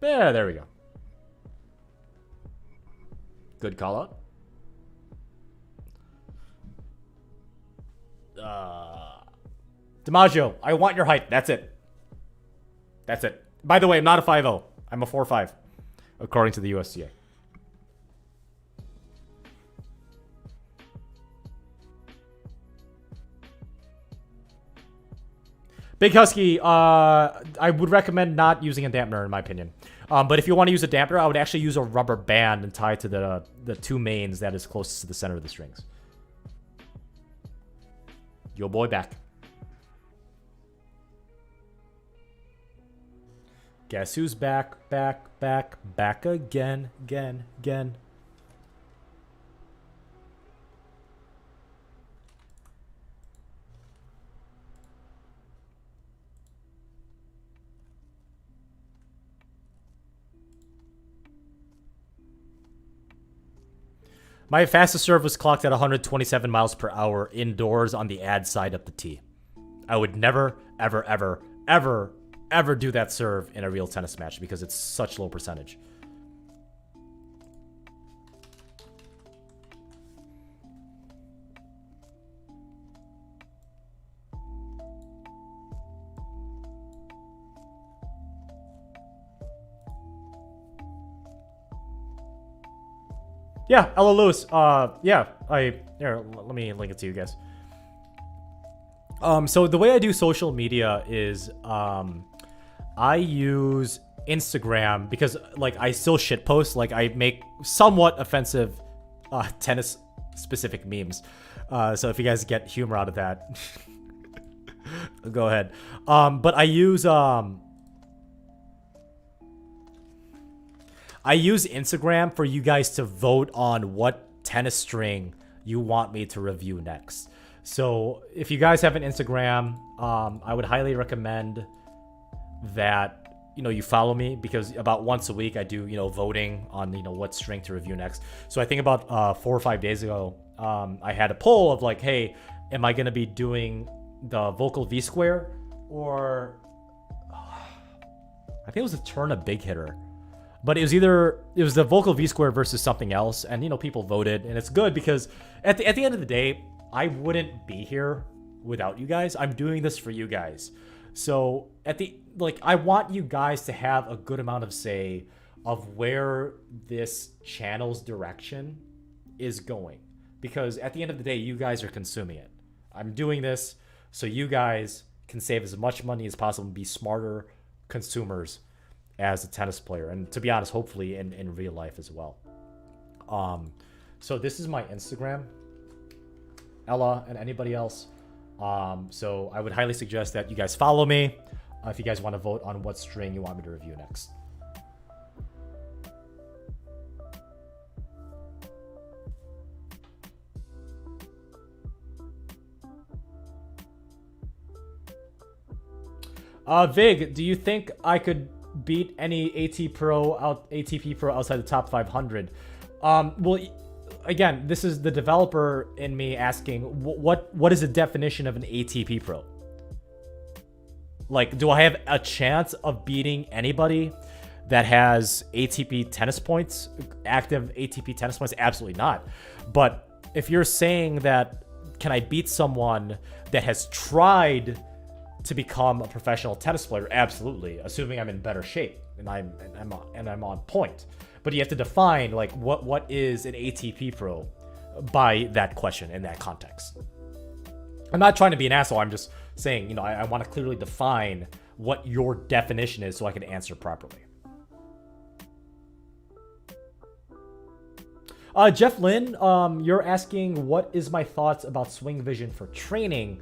Yeah, there we go. Good call out. DiMaggio, I want your height. That's it. That's it. By the way, I'm not a 5'0". I'm a 4'5", according to the USDA. Big Husky, I would recommend not using a dampener, in my opinion. But if you want to use a dampener, I would actually use a rubber band and tie it to the two mains that is closest to the center of the strings. Yo boy back. Guess who's back again. My fastest serve was clocked at 127 miles per hour indoors on the ad side up the tee. I would never, ever do that serve in a real tennis match because it's such low percentage. Yeah, Ella Lewis. Yeah, here, let me link it to you guys. So the way I do social media is, I use Instagram because, like, I still shitpost. Like, I make somewhat offensive, tennis-specific memes. So if you guys get humor out of that, go ahead. But I use Instagram for you guys to vote on what tennis string you want me to review next. So if you guys have an Instagram, I would highly recommend that, you know, you follow me, because about once a week I do, you know, voting on, you know, what string to review next. So I think about 4 or 5 days ago, I had a poll of like, hey, am I going to be doing the vocal V square, or I think it was a turn a big hitter. But it was the vocal V square versus something else, and, you know, people voted, and it's good because at the end of the day, I wouldn't be here without you guys. I'm doing this for you guys. So I want you guys to have a good amount of say of where this channel's direction is going, because at the end of the day, you guys are consuming it. I'm doing this so you guys can save as much money as possible and be smarter consumers as a tennis player, and to be honest, hopefully in real life as well. So this is my Instagram, Ella, and anybody else. So I would highly suggest that you guys follow me if you guys want to vote on what string you want me to review next. Vig, do you think I could beat any ATP Pro outside the top 500? Well, again, this is the developer in me asking, what is the definition of an ATP Pro? Like, do I have a chance of beating anybody that has ATP tennis points, active ATP tennis points? Absolutely not. But if you're saying that, can I beat someone that has tried to become a professional tennis player? Absolutely, assuming I'm in better shape and I'm on point. But you have to define, like, what is an ATP Pro by that question in that context. I'm not trying to be an asshole. I'm just saying, you know, I want to clearly define what your definition is so I can answer properly. Jeff Lynn, you're asking, what is my thoughts about Swing Vision for training,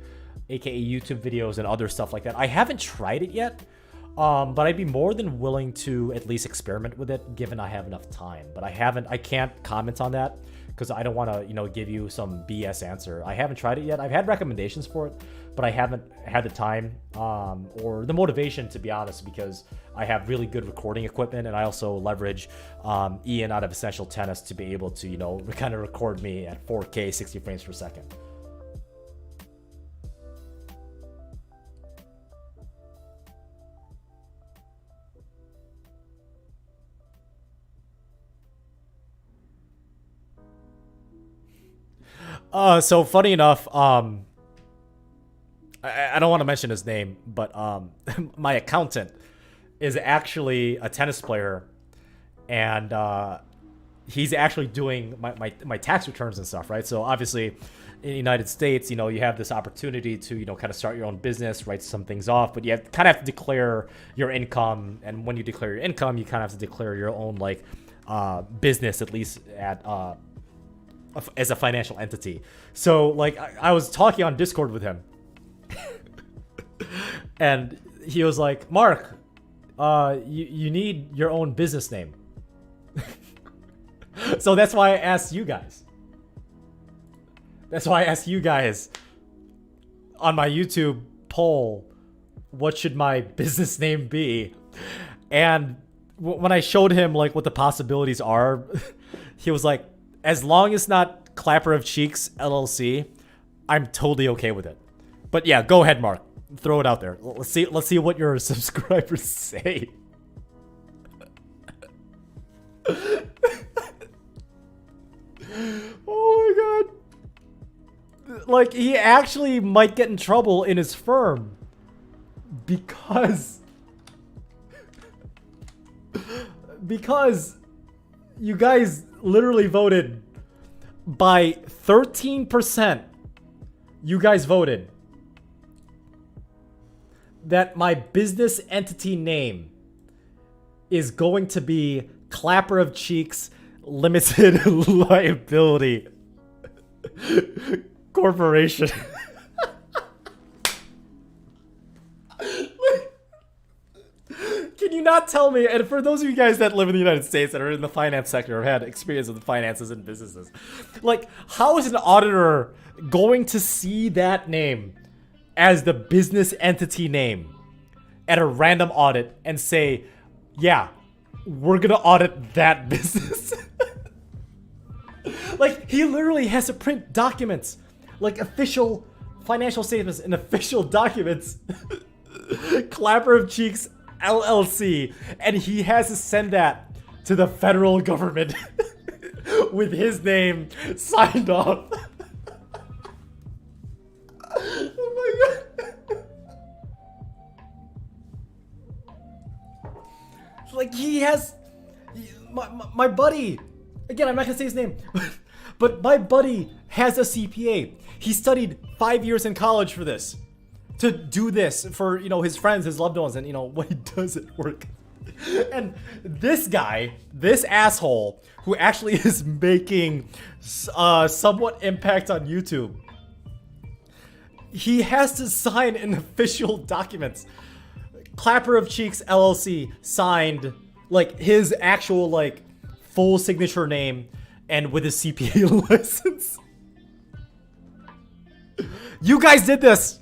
aka YouTube videos and other stuff like that? I haven't tried it yet, but I'd be more than willing to at least experiment with it, given I have enough time. But I can't comment on that because I don't want to, you know, give you some BS answer. I haven't tried it yet. I've had recommendations for it, but I haven't had the time or the motivation, to be honest, because I have really good recording equipment, and I also leverage Ian out of Essential Tennis to be able to, you know, kind of record me at 4K 60 frames per second. So funny enough, I don't want to mention his name, but my accountant is actually a tennis player, and he's actually doing my tax returns and stuff, right? So obviously, in the United States, you know, you have this opportunity to, you know, kind of start your own business, write some things off, but you kind of have to declare your income, and when you declare your income, you kind of have to declare your own, like, business, at least at as a financial entity. So, like, I was talking on Discord with him, and he was like, Mark, you need your own business name. So that's why I asked you guys. That's why I asked you guys on my YouTube poll, what should my business name be? And when I showed him, like, what the possibilities are, he was like, as long as not Clapper of Cheeks LLC, I'm totally okay with it. But yeah, go ahead, Mark. Throw it out there. Let's see what your subscribers say. Oh my god. Like, he actually might get in trouble in his firm because You guys literally voted by 13%. You guys voted that my business entity name is going to be Clapper of Cheeks Limited Liability Corporation. Can you not tell me, and for those of you guys that live in the United States that are in the finance sector or have had experience with finances and businesses, like, how is an auditor going to see that name as the business entity name at a random audit and say, yeah, we're gonna audit that business? Like, he literally has to print documents, like official financial statements and official documents. Clapper of Cheeks LLC, and he has to send that to the federal government with his name signed off. Oh my god. Like, he has my buddy, again, I'm not gonna say his name, but my buddy has a CPA. He studied 5 years in college for this, to do this for, you know, his friends, his loved ones, and, you know, what he does at work. And this guy, this asshole, who actually is making somewhat impact on YouTube, he has to sign an official document. Clapper of Cheeks LLC signed, like, his actual, like, full signature name and with his CPA license. You guys did this.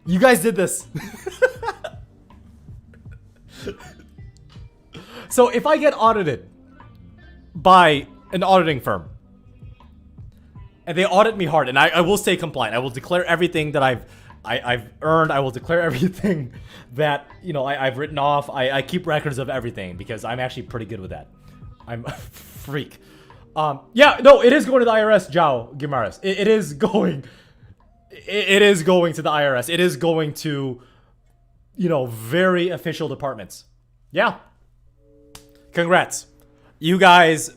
You guys did this. So if I get audited by an auditing firm and they audit me hard, and I will stay compliant, I will declare everything that I've earned, I will declare everything that, you know, I've written off. I keep records of everything because I'm actually pretty good with that. I'm a freak. Yeah, no, it is going to the IRS, Jao Guimaras. It is going. It is going to the IRS. It is going to, you know, very official departments. Yeah. Congrats. You guys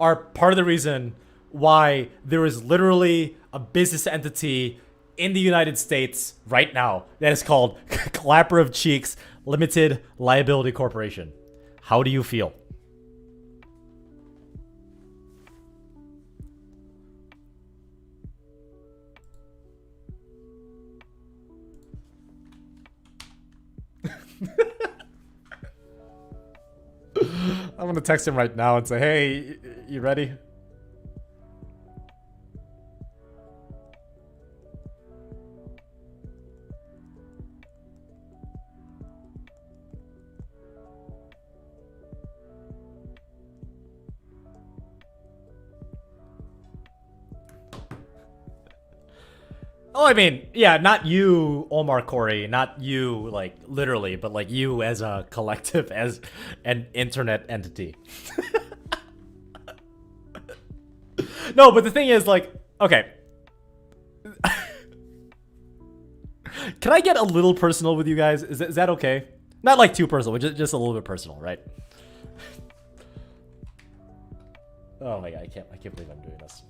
are part of the reason why there is literally a business entity in the United States right now that is called Clapper of Cheeks Limited Liability Corporation. How do you feel? I'm gonna text him right now and say, hey, you ready? Oh, I mean, yeah, not you, Omar Corey, not you, like, literally, but, like, you as a collective, as an internet entity. No, but the thing is, like, okay. Can I get a little personal with you guys? Is that okay? Not, like, too personal, but just a little bit personal, right? Oh my god, I can't believe I'm doing this.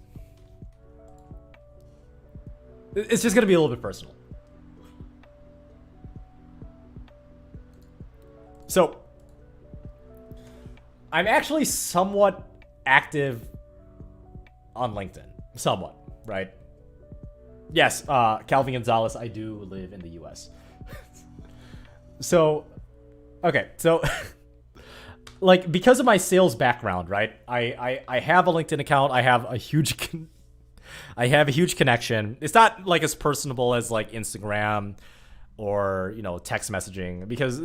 It's just gonna be a little bit personal. So, I'm actually somewhat active on LinkedIn. Somewhat, right? Yes, Calvin Gonzalez, I do live in the US. So, okay, so, like, because of my sales background, right? I have a LinkedIn account. I have a huge connection. It's not like as personable as like Instagram or, you know, text messaging, because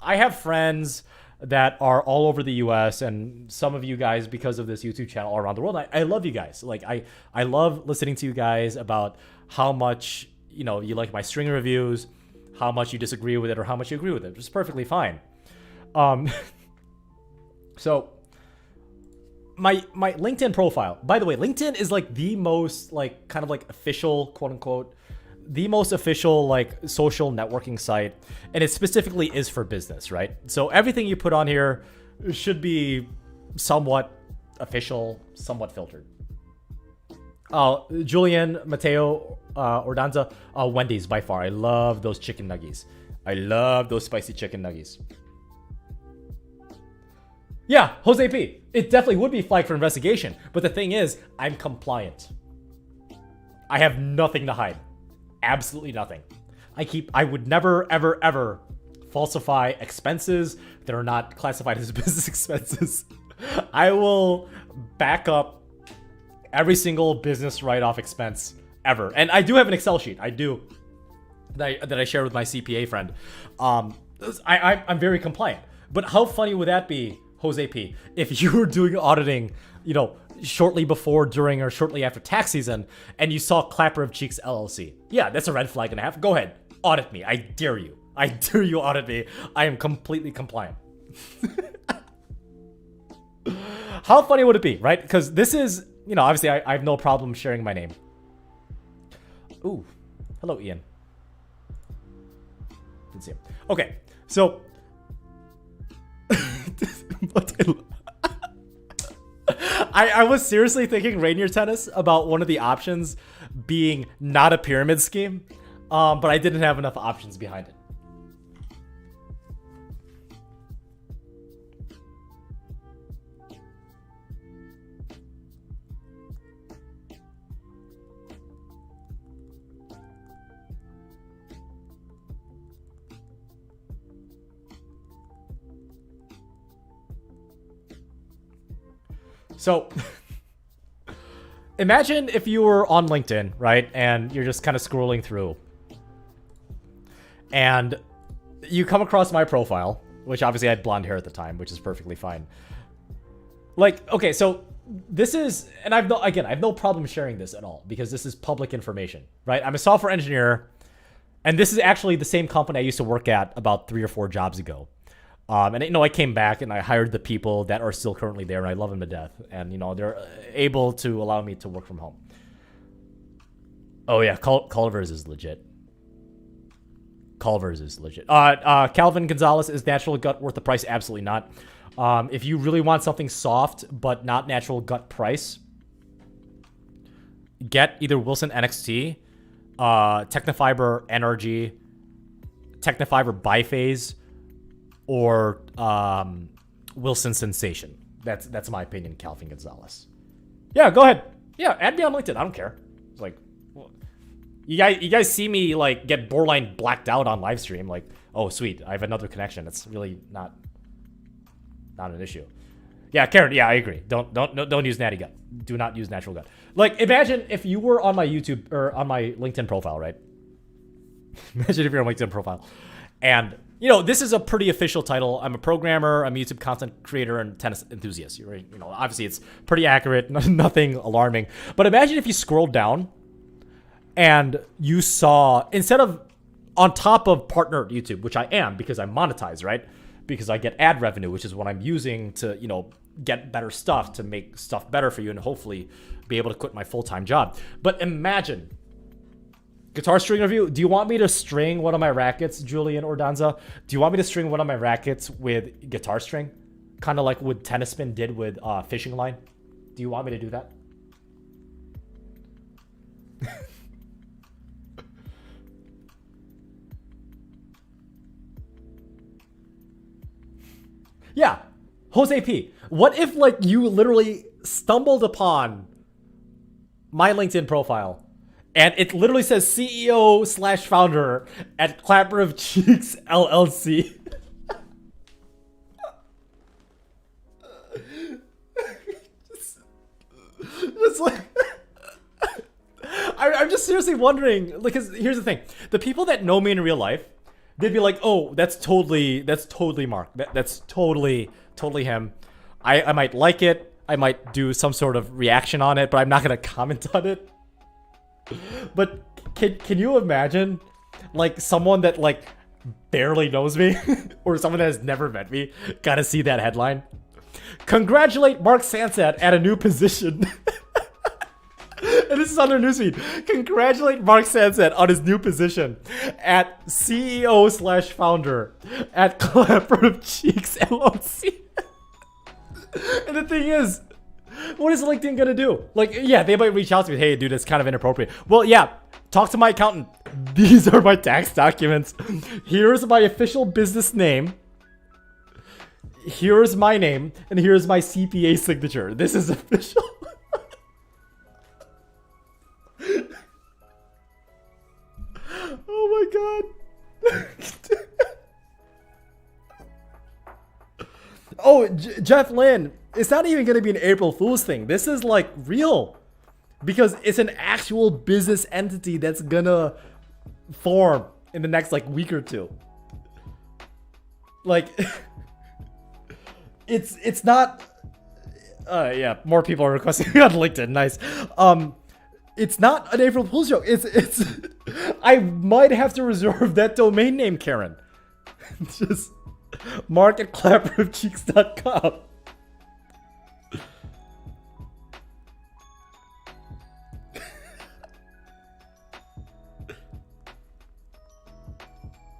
I have friends that are all over the US, and some of you guys, because of this YouTube channel, all around the world. I love you guys. Like, I love listening to you guys about how much, you know, you like my string reviews, how much you disagree with it, or how much you agree with it, which is perfectly fine. So my LinkedIn profile, by the way, LinkedIn is like the most, like, kind of like official, quote unquote, the most official like social networking site, and it specifically is for business, right? So everything you put on here should be somewhat official, somewhat filtered. Julian, Mateo, Ordanza, Wendy's by far. I love those chicken nuggies. I love those spicy chicken nuggies. Yeah, Jose P. It definitely would be flagged for investigation, but the thing is, I'm compliant. I have nothing to hide. Absolutely nothing. I would never, ever, ever falsify expenses that are not classified as business expenses. I will back up every single business write-off expense ever. And I do have an Excel sheet. I do. That I share with my CPA friend. I'm very compliant. But how funny would that be, Jose P, if you were doing auditing, you know, shortly before, during, or shortly after tax season, and you saw Clapper of Cheeks LLC? Yeah, that's a red flag and a half. Go ahead, audit me. I dare you. I dare you audit me. I am completely compliant. How funny would it be, right? Because this is, you know, obviously I have no problem sharing my name. Ooh, hello, Ian. Didn't see him. Okay, so I was seriously thinking Rainier Tennis about one of the options being not a pyramid scheme, but I didn't have enough options behind it. So imagine if you were on LinkedIn, right? And you're just kind of scrolling through and you come across my profile, which obviously I had blonde hair at the time, which is perfectly fine. Like, okay, so this is, and I have no problem sharing this at all because this is public information, right? I'm a software engineer, and this is actually the same company I used to work at about 3 or 4 jobs ago. And you know, I came back and I hired the people that are still currently there, and I love them to death. And you know, they're able to allow me to work from home. Oh yeah, Culver's is legit. Culver's is legit. Calvin Gonzalez, is natural gut worth the price? Absolutely not. If you really want something soft but not natural gut price, get either Wilson NXT, Technofiber NRG, Technofiber Biphase, or Wilson Sensation. That's my opinion, Calvin Gonzalez. Yeah, go ahead. Yeah, add me on LinkedIn. I don't care. It's like, well, you guys see me like get borderline blacked out on live stream. Like, oh sweet, I have another connection. It's really not an issue. Yeah, Karen. Yeah, I agree. Don't use natty gut. Do not use natural gut. Like, imagine if you were on my YouTube or on my LinkedIn profile, right? Imagine if you're on my LinkedIn profile, and you know, this is a pretty official title. I'm a programmer, I'm a YouTube content creator, and tennis enthusiast. Right? You know, obviously it's pretty accurate, nothing alarming. But imagine if you scrolled down and you saw, instead of on top of partner YouTube, which I am because I'm monetized, right? Because I get ad revenue, which is what I'm using to, you know, get better stuff, to make stuff better for you and hopefully be able to quit my full-time job. But imagine, guitar string review. Do you want me to string one of my rackets, Julian Ordanza? Do you want me to string one of my rackets with guitar string? Kind of like what Tennis Spin did with fishing line? Do you want me to do that? Yeah, Jose P. What if like you literally stumbled upon my LinkedIn profile and it literally says CEO/founder at Clapper of Cheeks LLC? just like, I'm just seriously wondering, because here's the thing: the people that know me in real life, they'd be like, "Oh, that's totally Mark. That's totally him." I might like it. I might do some sort of reaction on it, but I'm not gonna comment on it. But can you imagine, like, someone that like barely knows me or someone that has never met me gotta see that headline? Congratulate Mark Sansat at a new position. And this is on their newsfeed. Congratulate Mark Sanset on his new position at CEO/founder at Collaborative Cheeks LLC. And the thing is, what is LinkedIn gonna do? Like, yeah, they might reach out to me. Hey, dude, it's kind of inappropriate. Well, yeah, talk to my accountant. These are my tax documents. Here's my official business name. Here's my name, and here's my CPA signature. This is official. Oh my god. Oh, Jeff Lynn, it's not even gonna be an April Fool's thing. This is like real. Because it's an actual business entity that's gonna form in the next like week or two. Like it's not yeah, more people are requesting on LinkedIn. Nice. It's not an April Fool's joke. It's I might have to reserve that domain name, Karen. Just mark at collaborativecheeks.com.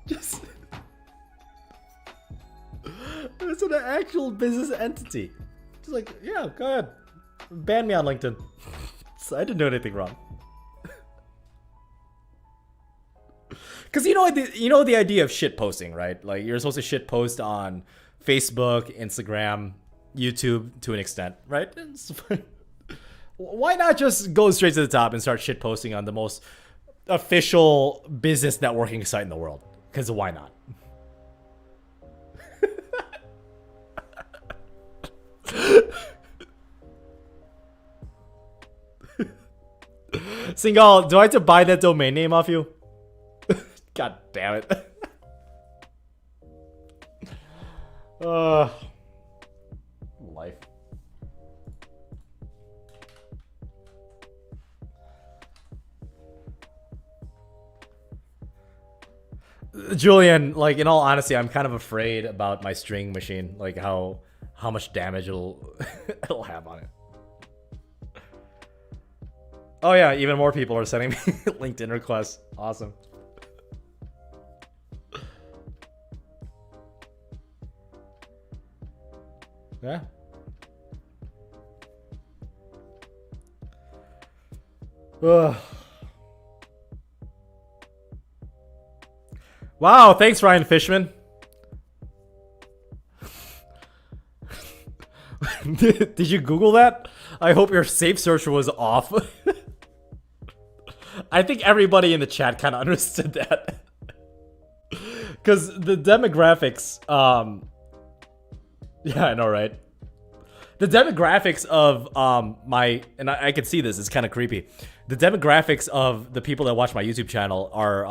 Just it's an actual business entity. Just like, yeah, go ahead. Ban me on LinkedIn. So I didn't do anything wrong. Cause you know the idea of shit posting, right? Like you're supposed to shit post on Facebook, Instagram, YouTube to an extent, right? Why not just go straight to the top and start shit posting on the most official business networking site in the world? Because why not? Singal, do I have to buy that domain name off you? God damn it. Life. Julian, like in all honesty, I'm kind of afraid about my string machine, like how much damage it'll it'll have on it. Oh yeah, even more people are sending me LinkedIn requests. Awesome. Yeah. Ugh. Wow, thanks Ryan Fishman. Did you Google that? I hope your safe search was off. I think everybody in the chat kind of understood that. Because the demographics, yeah, I know, right? The demographics of and I can see this, it's kind of creepy. The demographics of the people that watch my YouTube channel are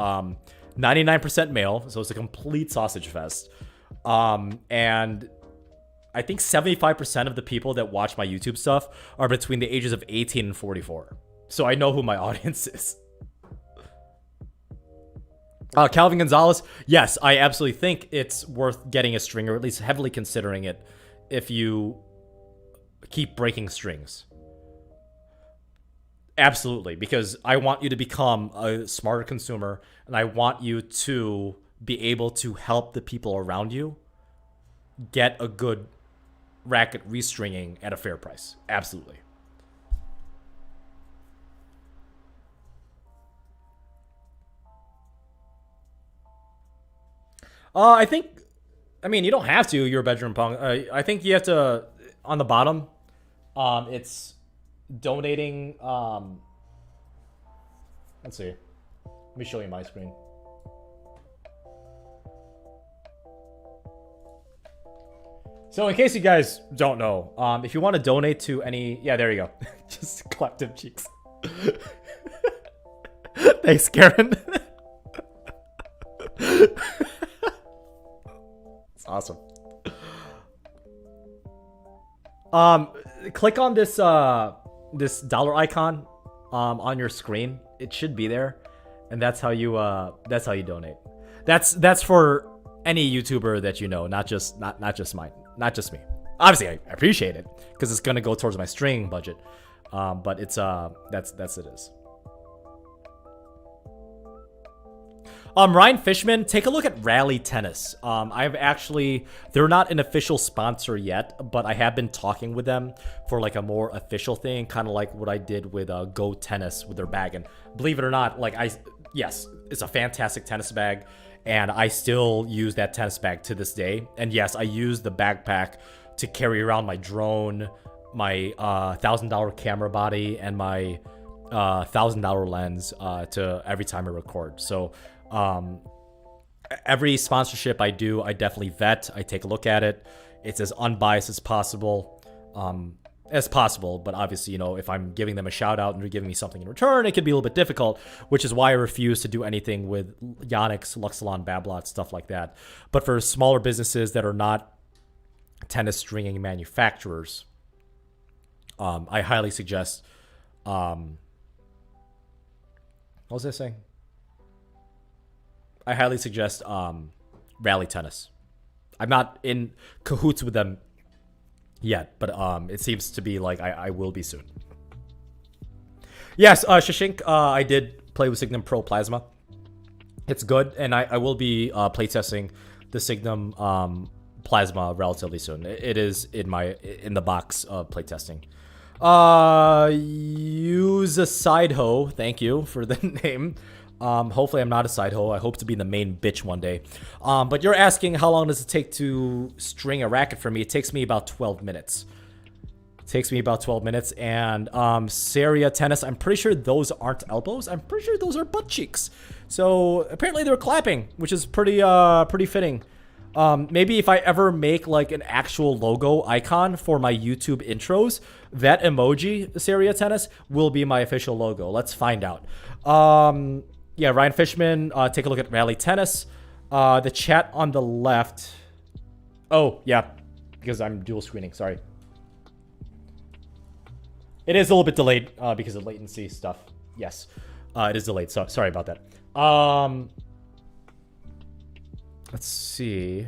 99% male, so it's a complete sausage fest. And I think 75% of the people that watch my YouTube stuff are between the ages of 18 and 44. So I know who my audience is. Calvin Gonzalez, yes, I absolutely think it's worth getting a string, or at least heavily considering it, if you keep breaking strings. Absolutely, because I want you to become a smarter consumer, and I want you to be able to help the people around you get a good racket restringing at a fair price. Absolutely. I mean, you don't have to, you're a bedroom punk. I think you have to, on the bottom, it's donating, let's see. Let me show you my screen. So in case you guys don't know, if you want to donate to any, yeah, there you go. Just collective cheeks. Thanks, Karen. It's awesome. Click on this this dollar icon on your screen. It should be there, and that's how you donate. That's for any YouTuber that you know, not just mine, not just me. Obviously, I appreciate it because it's gonna go towards my string budget. But it's that's it is. Ryan Fishman, take a look at Rally Tennis. They're not an official sponsor yet, but I have been talking with them for like a more official thing, kind of like what I did with Go Tennis with their bag. And believe it or not, yes, it's a fantastic tennis bag, and I still use that tennis bag to this day. And yes, I use the backpack to carry around my drone, my $1,000 camera body, and my $1,000 lens to every time I record. So every sponsorship I do, I definitely vet. I take a look at it. It's as unbiased as possible. But obviously, if I'm giving them a shout out and they're giving me something in return, it could be a little bit difficult, which is why I refuse to do anything with Yonex, Luxilon, Babolat, stuff like that. But for smaller businesses that are not tennis stringing manufacturers, I highly suggest, what was I saying? I highly suggest Rally Tennis. I'm not in cahoots with them yet, but it seems to be like I will be soon. Yes, Shashink, I did play with Signum Pro Plasma. It's good, and I will be playtesting the Signum Plasma relatively soon. It is in the box of playtesting. Use a side hoe. Thank you for the name. Hopefully I'm not a side hoe. I hope to be the main bitch one day. But you're asking how long does it take to string a racket for me? It takes me about 12 minutes. And Saria Tennis, I'm pretty sure those aren't elbows. I'm pretty sure those are butt cheeks. So apparently they're clapping, which is pretty fitting. Maybe if I ever make like an actual logo icon for my YouTube intros, that emoji, Saria Tennis, will be my official logo. Let's find out. Yeah, Ryan Fishman, take a look at Rally Tennis. The chat on the left. Oh, yeah, because I'm dual screening. Sorry. It is a little bit delayed because of latency stuff. Yes, it is delayed. So sorry about that. Let's see.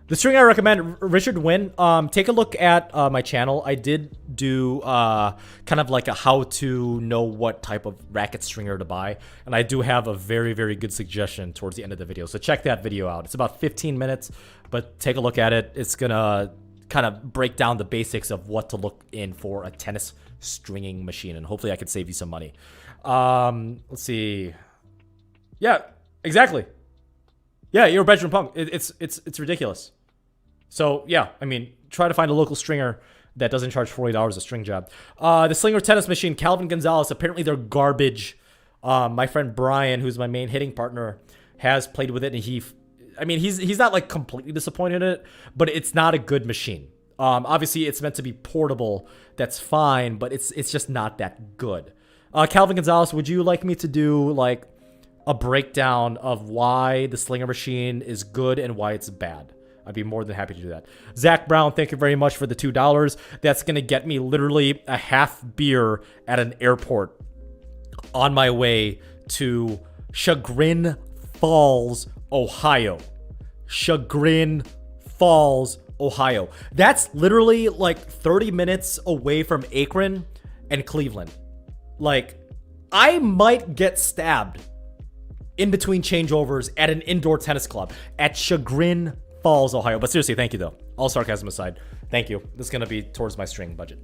The string I recommend, Richard Wynn, take a look at my channel. I did do kind of like a how to know what type of racket stringer to buy. And I do have a very, very good suggestion towards the end of the video. So check that video out. It's about 15 minutes, but take a look at it. It's going to kind of break down the basics of what to look in for a tennis stringing machine. And hopefully I could save you some money. Let's see. Yeah, exactly. Yeah, you're a bedroom punk. It's ridiculous. So yeah, I mean, try to find a local stringer that doesn't charge $40 a string job. The Slinger tennis machine, Calvin Gonzalez, apparently they're garbage. My friend Brian, who's my main hitting partner, has played with it, and he's not like completely disappointed in it, but it's not a good machine. Obviously it's meant to be portable. That's fine, but it's just not that good. Calvin Gonzalez, would you like me to do like a breakdown of why the Slinger machine is good and why it's bad? I'd be more than happy to do that. Zach Brown, thank you very much for the $2. That's going to get me literally a half beer at an airport on my way to Chagrin Falls, Ohio. Chagrin Falls, Ohio. That's literally like 30 minutes away from Akron and Cleveland. Like, I might get stabbed in between changeovers at an indoor tennis club at Chagrin Falls, Ohio. But seriously, thank you though. All sarcasm aside, thank you. This is going to be towards my string budget.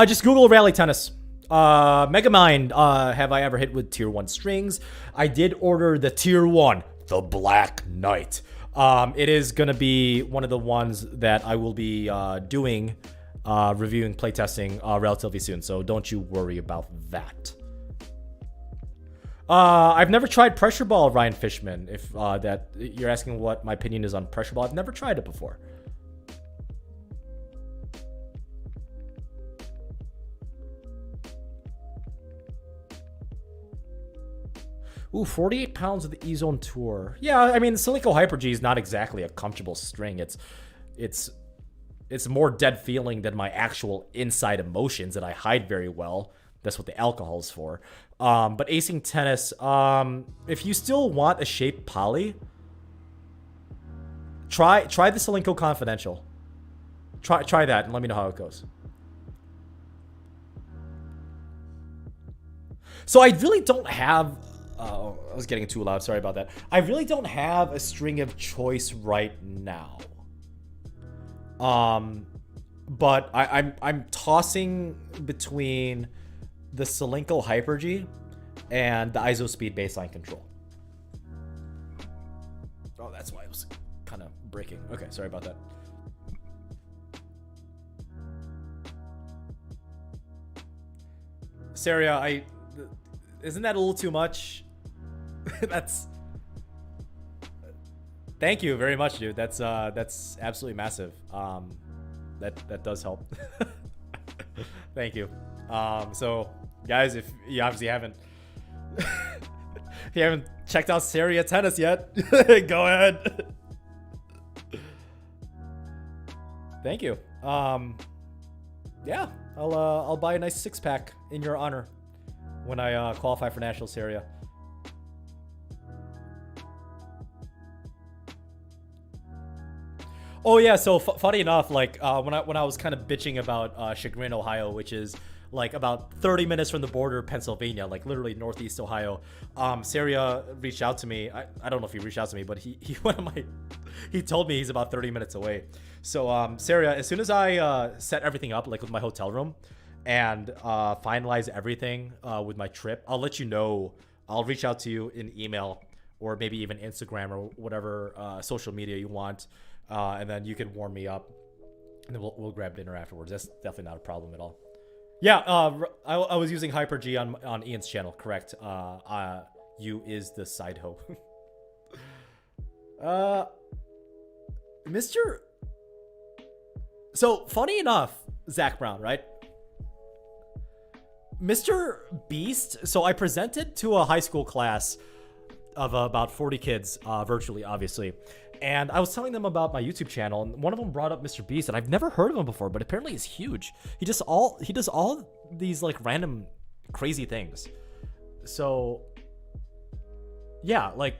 Just Google Rally Tennis. Megamind, have I ever hit with tier 1 strings? I did order the tier 1, the Black Knight. It is going to be one of the ones that I will be doing, reviewing, playtesting relatively soon. So don't you worry about that. I've never tried pressure ball, Ryan Fishman. If that you're asking what my opinion is on pressure ball, I've never tried it before. Ooh, 48 pounds of the E-Zone Tour. Yeah, I mean, Silico Hyper G is not exactly a comfortable string. It's more dead feeling than my actual inside emotions that I hide very well. That's what the alcohol is for. But acing tennis, if you still want a shape poly, try the Solinco Confidential. Try that and let me know how it goes. So I really don't have. I was getting too loud. Sorry about that. I really don't have a string of choice right now. But I'm tossing between the Solinco Hyper-G and the ISO-Speed baseline control. Oh, that's why I was kind of breaking. Okay, sorry about that. Saria, isn't that a little too much? That's. Thank you very much, dude. That's absolutely massive. That does help. Thank you. So guys, if you obviously haven't if you haven't checked out Saria Tennis yet, go ahead. Thank you. Yeah, I'll buy a nice 6-pack in your honor when I qualify for National Saria. Oh yeah, so funny enough, like when I was kind of bitching about Chagrin, Ohio, which is like about 30 minutes from the border of Pennsylvania, like literally northeast Ohio. Saria reached out to me. I don't know if he reached out to me, but he he told me he's about 30 minutes away. So Saria, as soon as I set everything up, like with my hotel room, and finalize everything with my trip, I'll let you know. I'll reach out to you in email or maybe even Instagram or whatever social media you want. And then you can warm me up, and then we'll grab dinner afterwards. That's definitely not a problem at all. Yeah, I was using Hyper-G on Ian's channel, correct. You is the side hoe. Mr. So, funny enough, Zach Brown, right? Mr. Beast, so I presented to a high school class of about 40 kids, virtually, obviously. And I was telling them about my YouTube channel, and one of them brought up Mr. Beast, and I've never heard of him before, but apparently he's huge. He does all these like random crazy things. So yeah, like,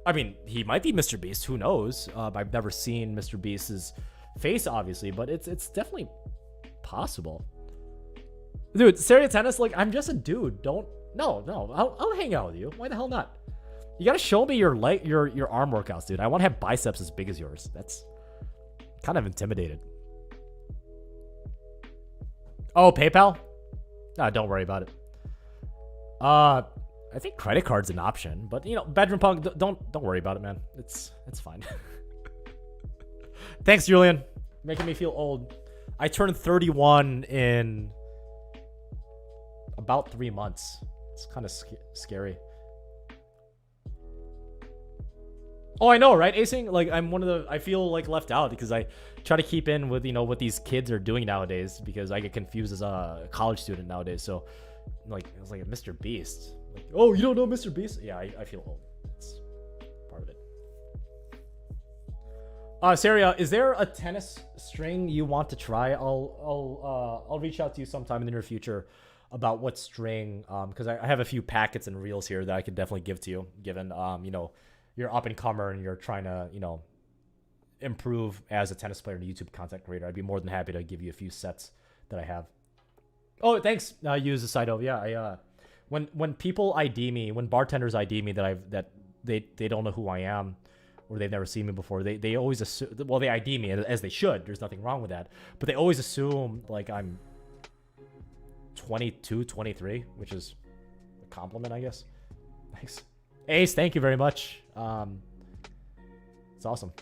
I mean, he might be Mr. Beast, who knows? I've never seen Mr. Beast's face, obviously, but it's definitely possible. Dude, Saria Tennis, like, I'm just a dude. No, I'll hang out with you. Why the hell not? You gotta show me your arm workouts, dude. I want to have biceps as big as yours. That's kind of intimidated. Oh, PayPal? Nah, don't worry about it. I think credit card's an option, but you know, Bedroom Punk, don't worry about it, man. It's fine. Thanks, Julian. Making me feel old. I turned 31 in about 3 months. It's kind of scary. Oh, I know, right, Acing? Like, I feel like left out because I try to keep in with, you know, what these kids are doing nowadays because I get confused as a college student nowadays. So, like, it was like a Mr. Beast. Like, oh, you don't know Mr. Beast? Yeah, I feel old. That's part of it. Saria, is there a tennis string you want to try? I'll reach out to you sometime in the near future about what string, because I have a few packets and reels here that I could definitely give to you, given, you know, you're up and comer and you're trying to, you know, improve as a tennis player and a YouTube content creator. I'd be more than happy to give you a few sets that I have. Oh, thanks. Use the site of, yeah. When people ID me, when bartenders ID me that they don't know who I am or they've never seen me before, they always assume, well, they ID me as they should. There's nothing wrong with that, but they always assume like I'm 22, 23, which is a compliment, I guess. Thanks. Ace, thank you very much. It's awesome.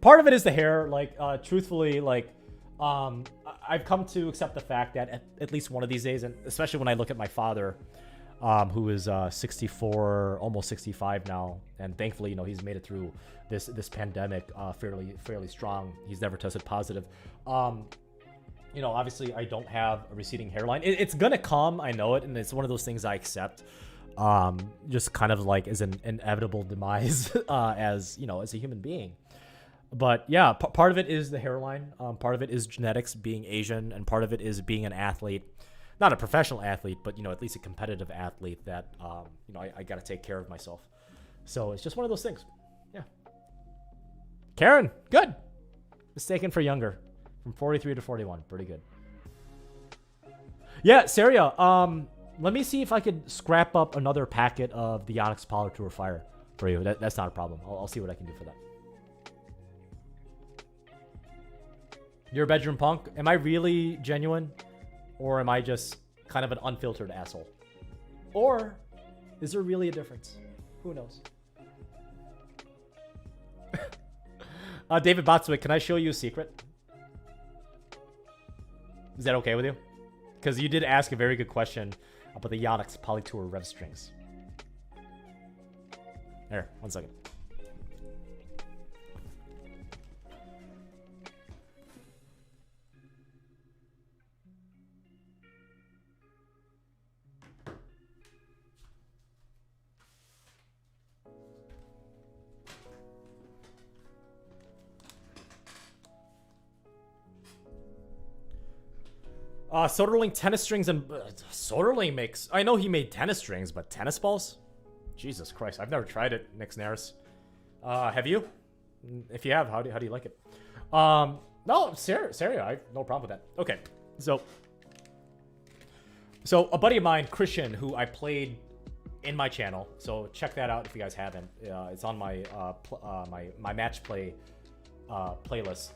Part of it is the hair. Like, truthfully, like, I've come to accept the fact that at least one of these days, and especially when I look at my father, who is 64, almost 65 now, and thankfully, you know, he's made it through this pandemic fairly strong. He's never tested positive. You know, obviously, I don't have a receding hairline. It's gonna come, I know it, and it's one of those things I accept. Just kind of like as an inevitable demise, as you know, as a human being. But yeah, part of it is the hairline. Part of it is genetics, being Asian, and part of it is being an athlete, not a professional athlete, but you know, at least a competitive athlete that you know, I got to take care of myself. So it's just one of those things. Yeah. Karen, good. Mistaken for younger, from 43 to 41, pretty good. Yeah, Saria, let me see if I could scrap up another packet of the Onyx Poly Tour Fire for you. That's not a problem. I'll see what I can do for that. You're a bedroom punk? Am I really genuine? Or am I just kind of an unfiltered asshole? Or is there really a difference? Who knows? David Botswick, can I show you a secret? Is that okay with you? Because you did ask a very good question about the Onyx Polytour rev strings. There, 1 second. Soderling tennis strings and... Soderling makes... I know he made tennis strings, but tennis balls? Jesus Christ, I've never tried it, Nix Naris. Have you? If you have, how do you like it? No, Saria, I have no problem with that. Okay, so a buddy of mine, Christian, who I played in my channel, so check that out if you guys haven't. It's on my my match play playlist.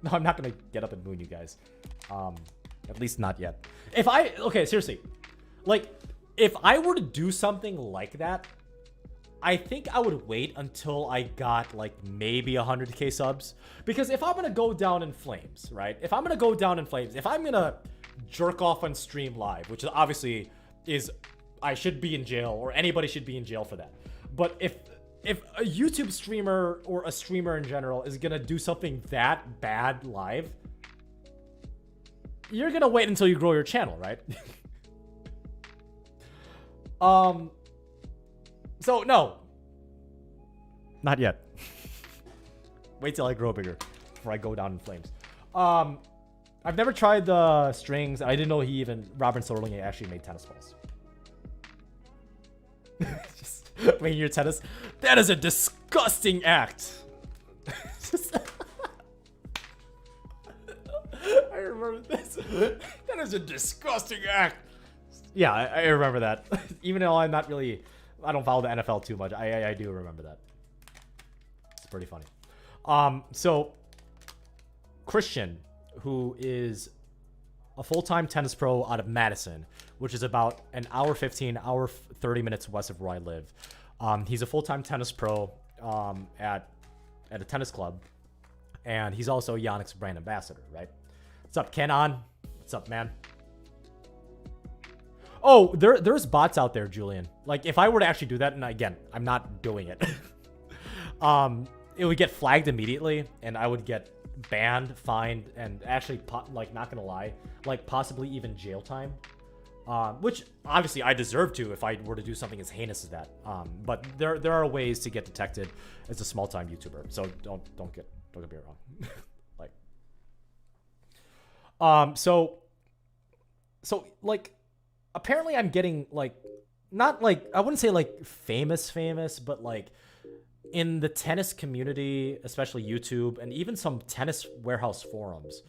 No, I'm not gonna get up and moon you guys. At least not yet. Okay, seriously, like, if I were to do something like that, I think I would wait until I got, like, maybe 100k subs. Because if I'm gonna go down in flames, right? If I'm gonna go down in flames, if I'm gonna jerk off on stream live, which obviously is, I should be in jail, or anybody should be in jail for that. But if a YouTube streamer or a streamer in general is gonna do something that bad live, you're gonna wait until you grow your channel, right? So no, not yet. Wait till I grow bigger before I go down in flames. I've never tried the strings. I didn't know Robin Soderling actually made tennis balls. Just making your tennis. That is a disgusting act. I remember this. That is a disgusting act. Yeah, I remember that. Even though I don't follow the NFL too much, I do remember that. It's pretty funny. So Christian, who is a full-time tennis pro out of Madison, which is about an hour 15, hour 30 minutes west of where I live. He's a full-time tennis pro at a tennis club, and he's also a Yonex brand ambassador, right? What's up, Kenon? What's up, man? Oh, there's bots out there, Julian. Like, if I were to actually do that, and again, I'm not doing it, it would get flagged immediately, and I would get banned, fined, and actually, like, not gonna lie, like, possibly even jail time. Which, obviously, I deserve to if I were to do something as heinous as that. But there are ways to get detected as a small-time YouTuber, so don't get me wrong. Like, so, like, apparently I'm getting, like, not, like, I wouldn't say, like, famous, but, like, in the tennis community, especially YouTube, and even some tennis warehouse forums,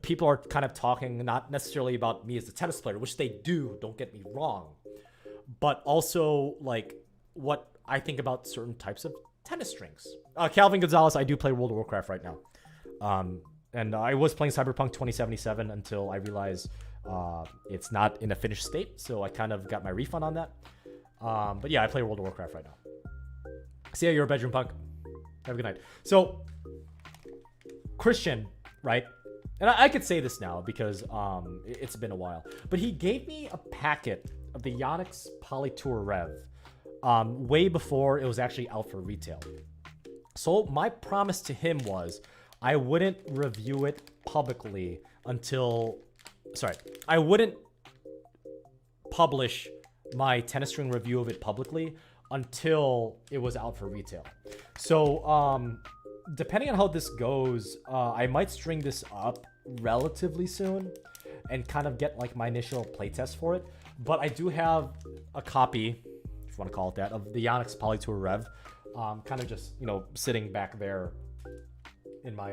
people are kind of talking not necessarily about me as a tennis player, which they do, don't get me wrong, but also, like, what I think about certain types of tennis strings. Calvin Gonzalez, I do play World of Warcraft right now. And I was playing Cyberpunk 2077 until I realized it's not in a finished state, so I kind of got my refund on that. But yeah, I play World of Warcraft right now. See ya, you're a bedroom punk. Have a good night. So, Christian, right? And I could say this now because it's been a while. But he gave me a packet of the Yonex Polytour Rev way before it was actually out for retail. So my promise to him was I wouldn't review it publicly until... Sorry, I wouldn't publish my tennis string review of it publicly until it was out for retail. So, depending on how this goes, I might string this up relatively soon and kind of get like my initial playtest for it. But I do have a copy, if you want to call it that, of the Yonex Polytour Rev, kind of just, you know, sitting back there in my,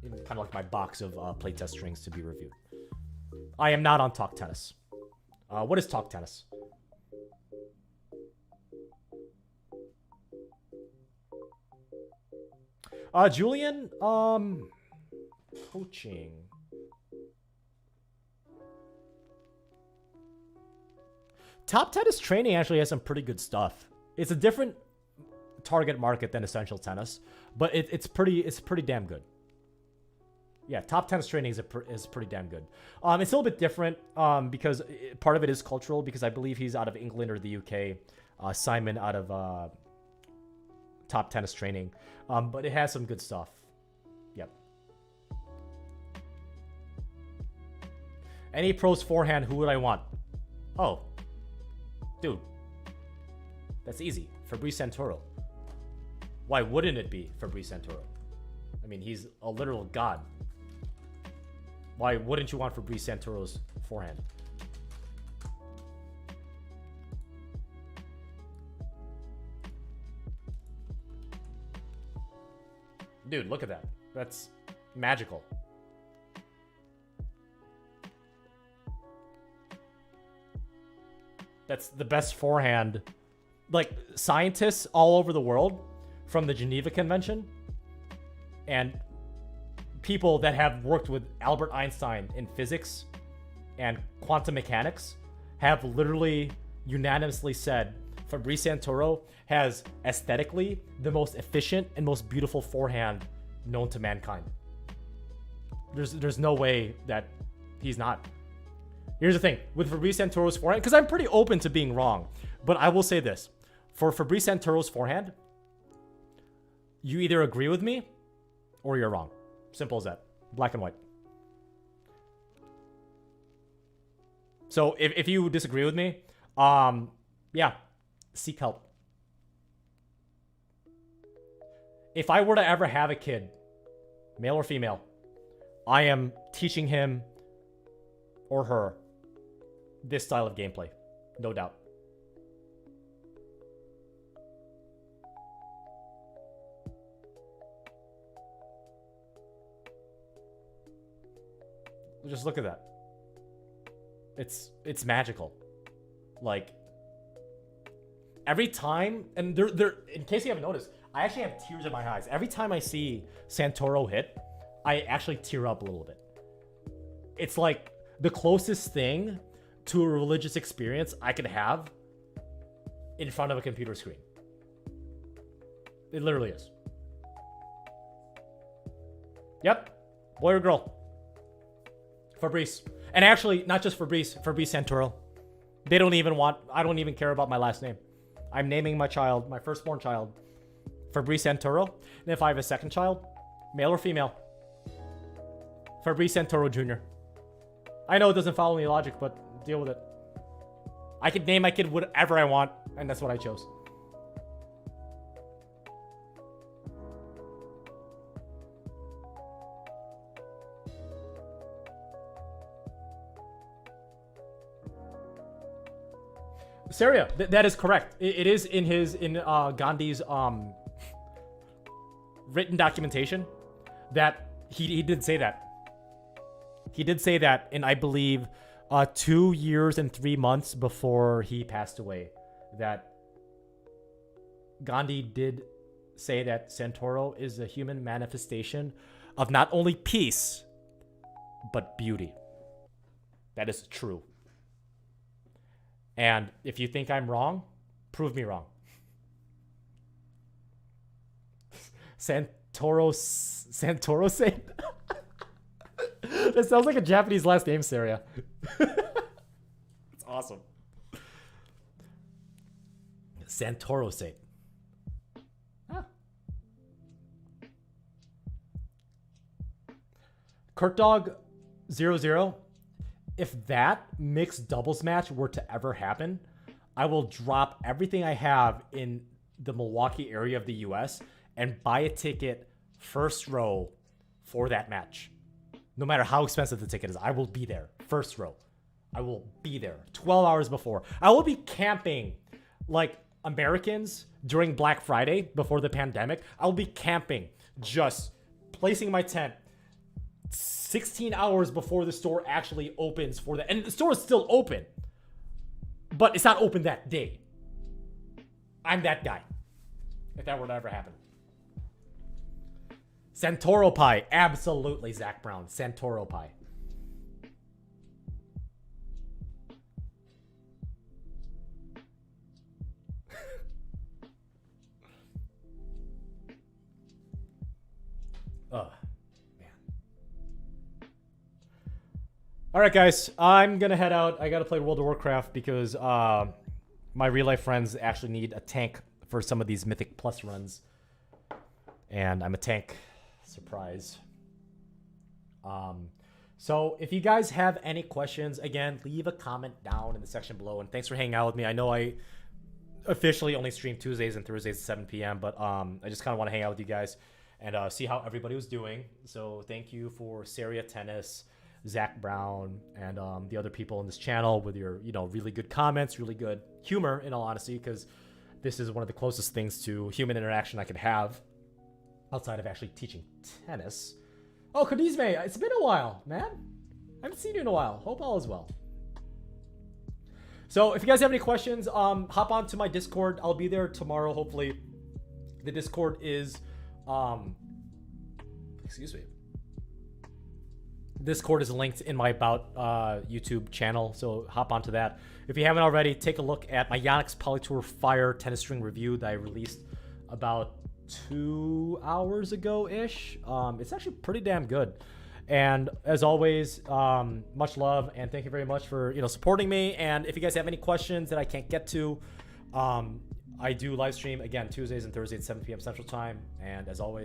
in kind of like my box of playtest strings to be reviewed. I am not on Talk Tennis. What is Talk Tennis? Julian, coaching. Top Tennis Training actually has some pretty good stuff. It's a different target market than Essential Tennis, but it's pretty damn good. Yeah, Top Tennis Training is pretty damn good. It's a little bit different because part of it is cultural, because I believe he's out of England or the UK. Simon out of Top Tennis Training. But it has some good stuff. Yep. Any pros forehand, who would I want? Oh. Dude. That's easy. Fabrice Santoro. Why wouldn't it be Fabrice Santoro? I mean, he's a literal god. Why wouldn't you want Fabrice Santoro's forehand? Dude, look at that. That's magical. That's the best forehand. Like, scientists all over the world, from the Geneva Convention, and people that have worked with Albert Einstein in physics and quantum mechanics, have literally unanimously said Fabrice Santoro has aesthetically the most efficient and most beautiful forehand known to mankind. There's no way that he's not. Here's the thing with Fabrice Santoro's forehand, because I'm pretty open to being wrong, but I will say this. For Fabrice Santoro's forehand, you either agree with me or you're wrong. Simple as that. Black and white. So if you disagree with me, yeah, seek help. If I were to ever have a kid, male or female, I am teaching him or her this style of gameplay. No doubt. Just look at that. It's magical. Like, every time, and there in case you haven't noticed, I actually have tears in my eyes. Every time I see Santoro hit, I actually tear up a little bit. It's like the closest thing to a religious experience I could have in front of a computer screen. It literally is. Yep. Boy or girl. Fabrice. And actually, not just Fabrice Santoro. They don't even want, I don't even care about my last name. I'm naming my child, my firstborn child, Fabrice Santoro. And if I have a second child, male or female, Fabrice Santoro Jr. I know it doesn't follow any logic, but deal with it. I could name my kid whatever I want, and that's what I chose. Saria, that is correct. It is in Gandhi's written documentation that he did say that. He did say that in, I believe, 2 years and 3 months before he passed away, that Gandhi did say that Santoro is a human manifestation of not only peace, but beauty. That is true. And if you think I'm wrong, prove me wrong. Santoro Saint? That sounds like a Japanese last name, Saria. It's awesome. Santoro Saint. Huh. Kurt Dog 00. If that mixed doubles match were to ever happen, I will drop everything I have in the Milwaukee area of the US and buy a ticket first row for that match. No matter how expensive the ticket is, I will be there first row. I will be there 12 hours before. I will be camping like Americans during Black Friday before the pandemic. I will be camping, just placing my tent, 16 hours before the store actually opens for the, and the store is still open, but it's not open that day. I'm that guy. If that were to ever happen. Santoro pie. Absolutely, Zach Brown. Santoro pie. Oh, man. All right, guys. I'm going to head out. I got to play World of Warcraft because my real life friends actually need a tank for some of these Mythic Plus runs. And I'm a tank. Surprise. So if you guys have any questions, again, leave a comment down in the section below. And thanks for hanging out with me. I know I officially only stream Tuesdays and Thursdays at 7 p.m. But I just kind of want to hang out with you guys and see how everybody was doing. So thank you for Saria Tennis, Zach Brown, and the other people in this channel with your, really good comments, really good humor, in all honesty, because this is one of the closest things to human interaction I could have outside of actually teaching tennis. Oh, Kadizme, it's been a while, man. I haven't seen you in a while. Hope all is well. So if you guys have any questions, hop on to my Discord. I'll be there tomorrow, hopefully. The Discord is, excuse me. Discord is linked in my About YouTube channel, so hop onto that. If you haven't already, take a look at my Yonex Polytour Fire tennis string review that I released about 2 hours ago-ish. It's actually pretty damn good. And as always, much love, and thank you very much for supporting me. And if you guys have any questions that I can't get to, I do live stream again Tuesdays and Thursdays at 7 p.m. Central Time. And as always,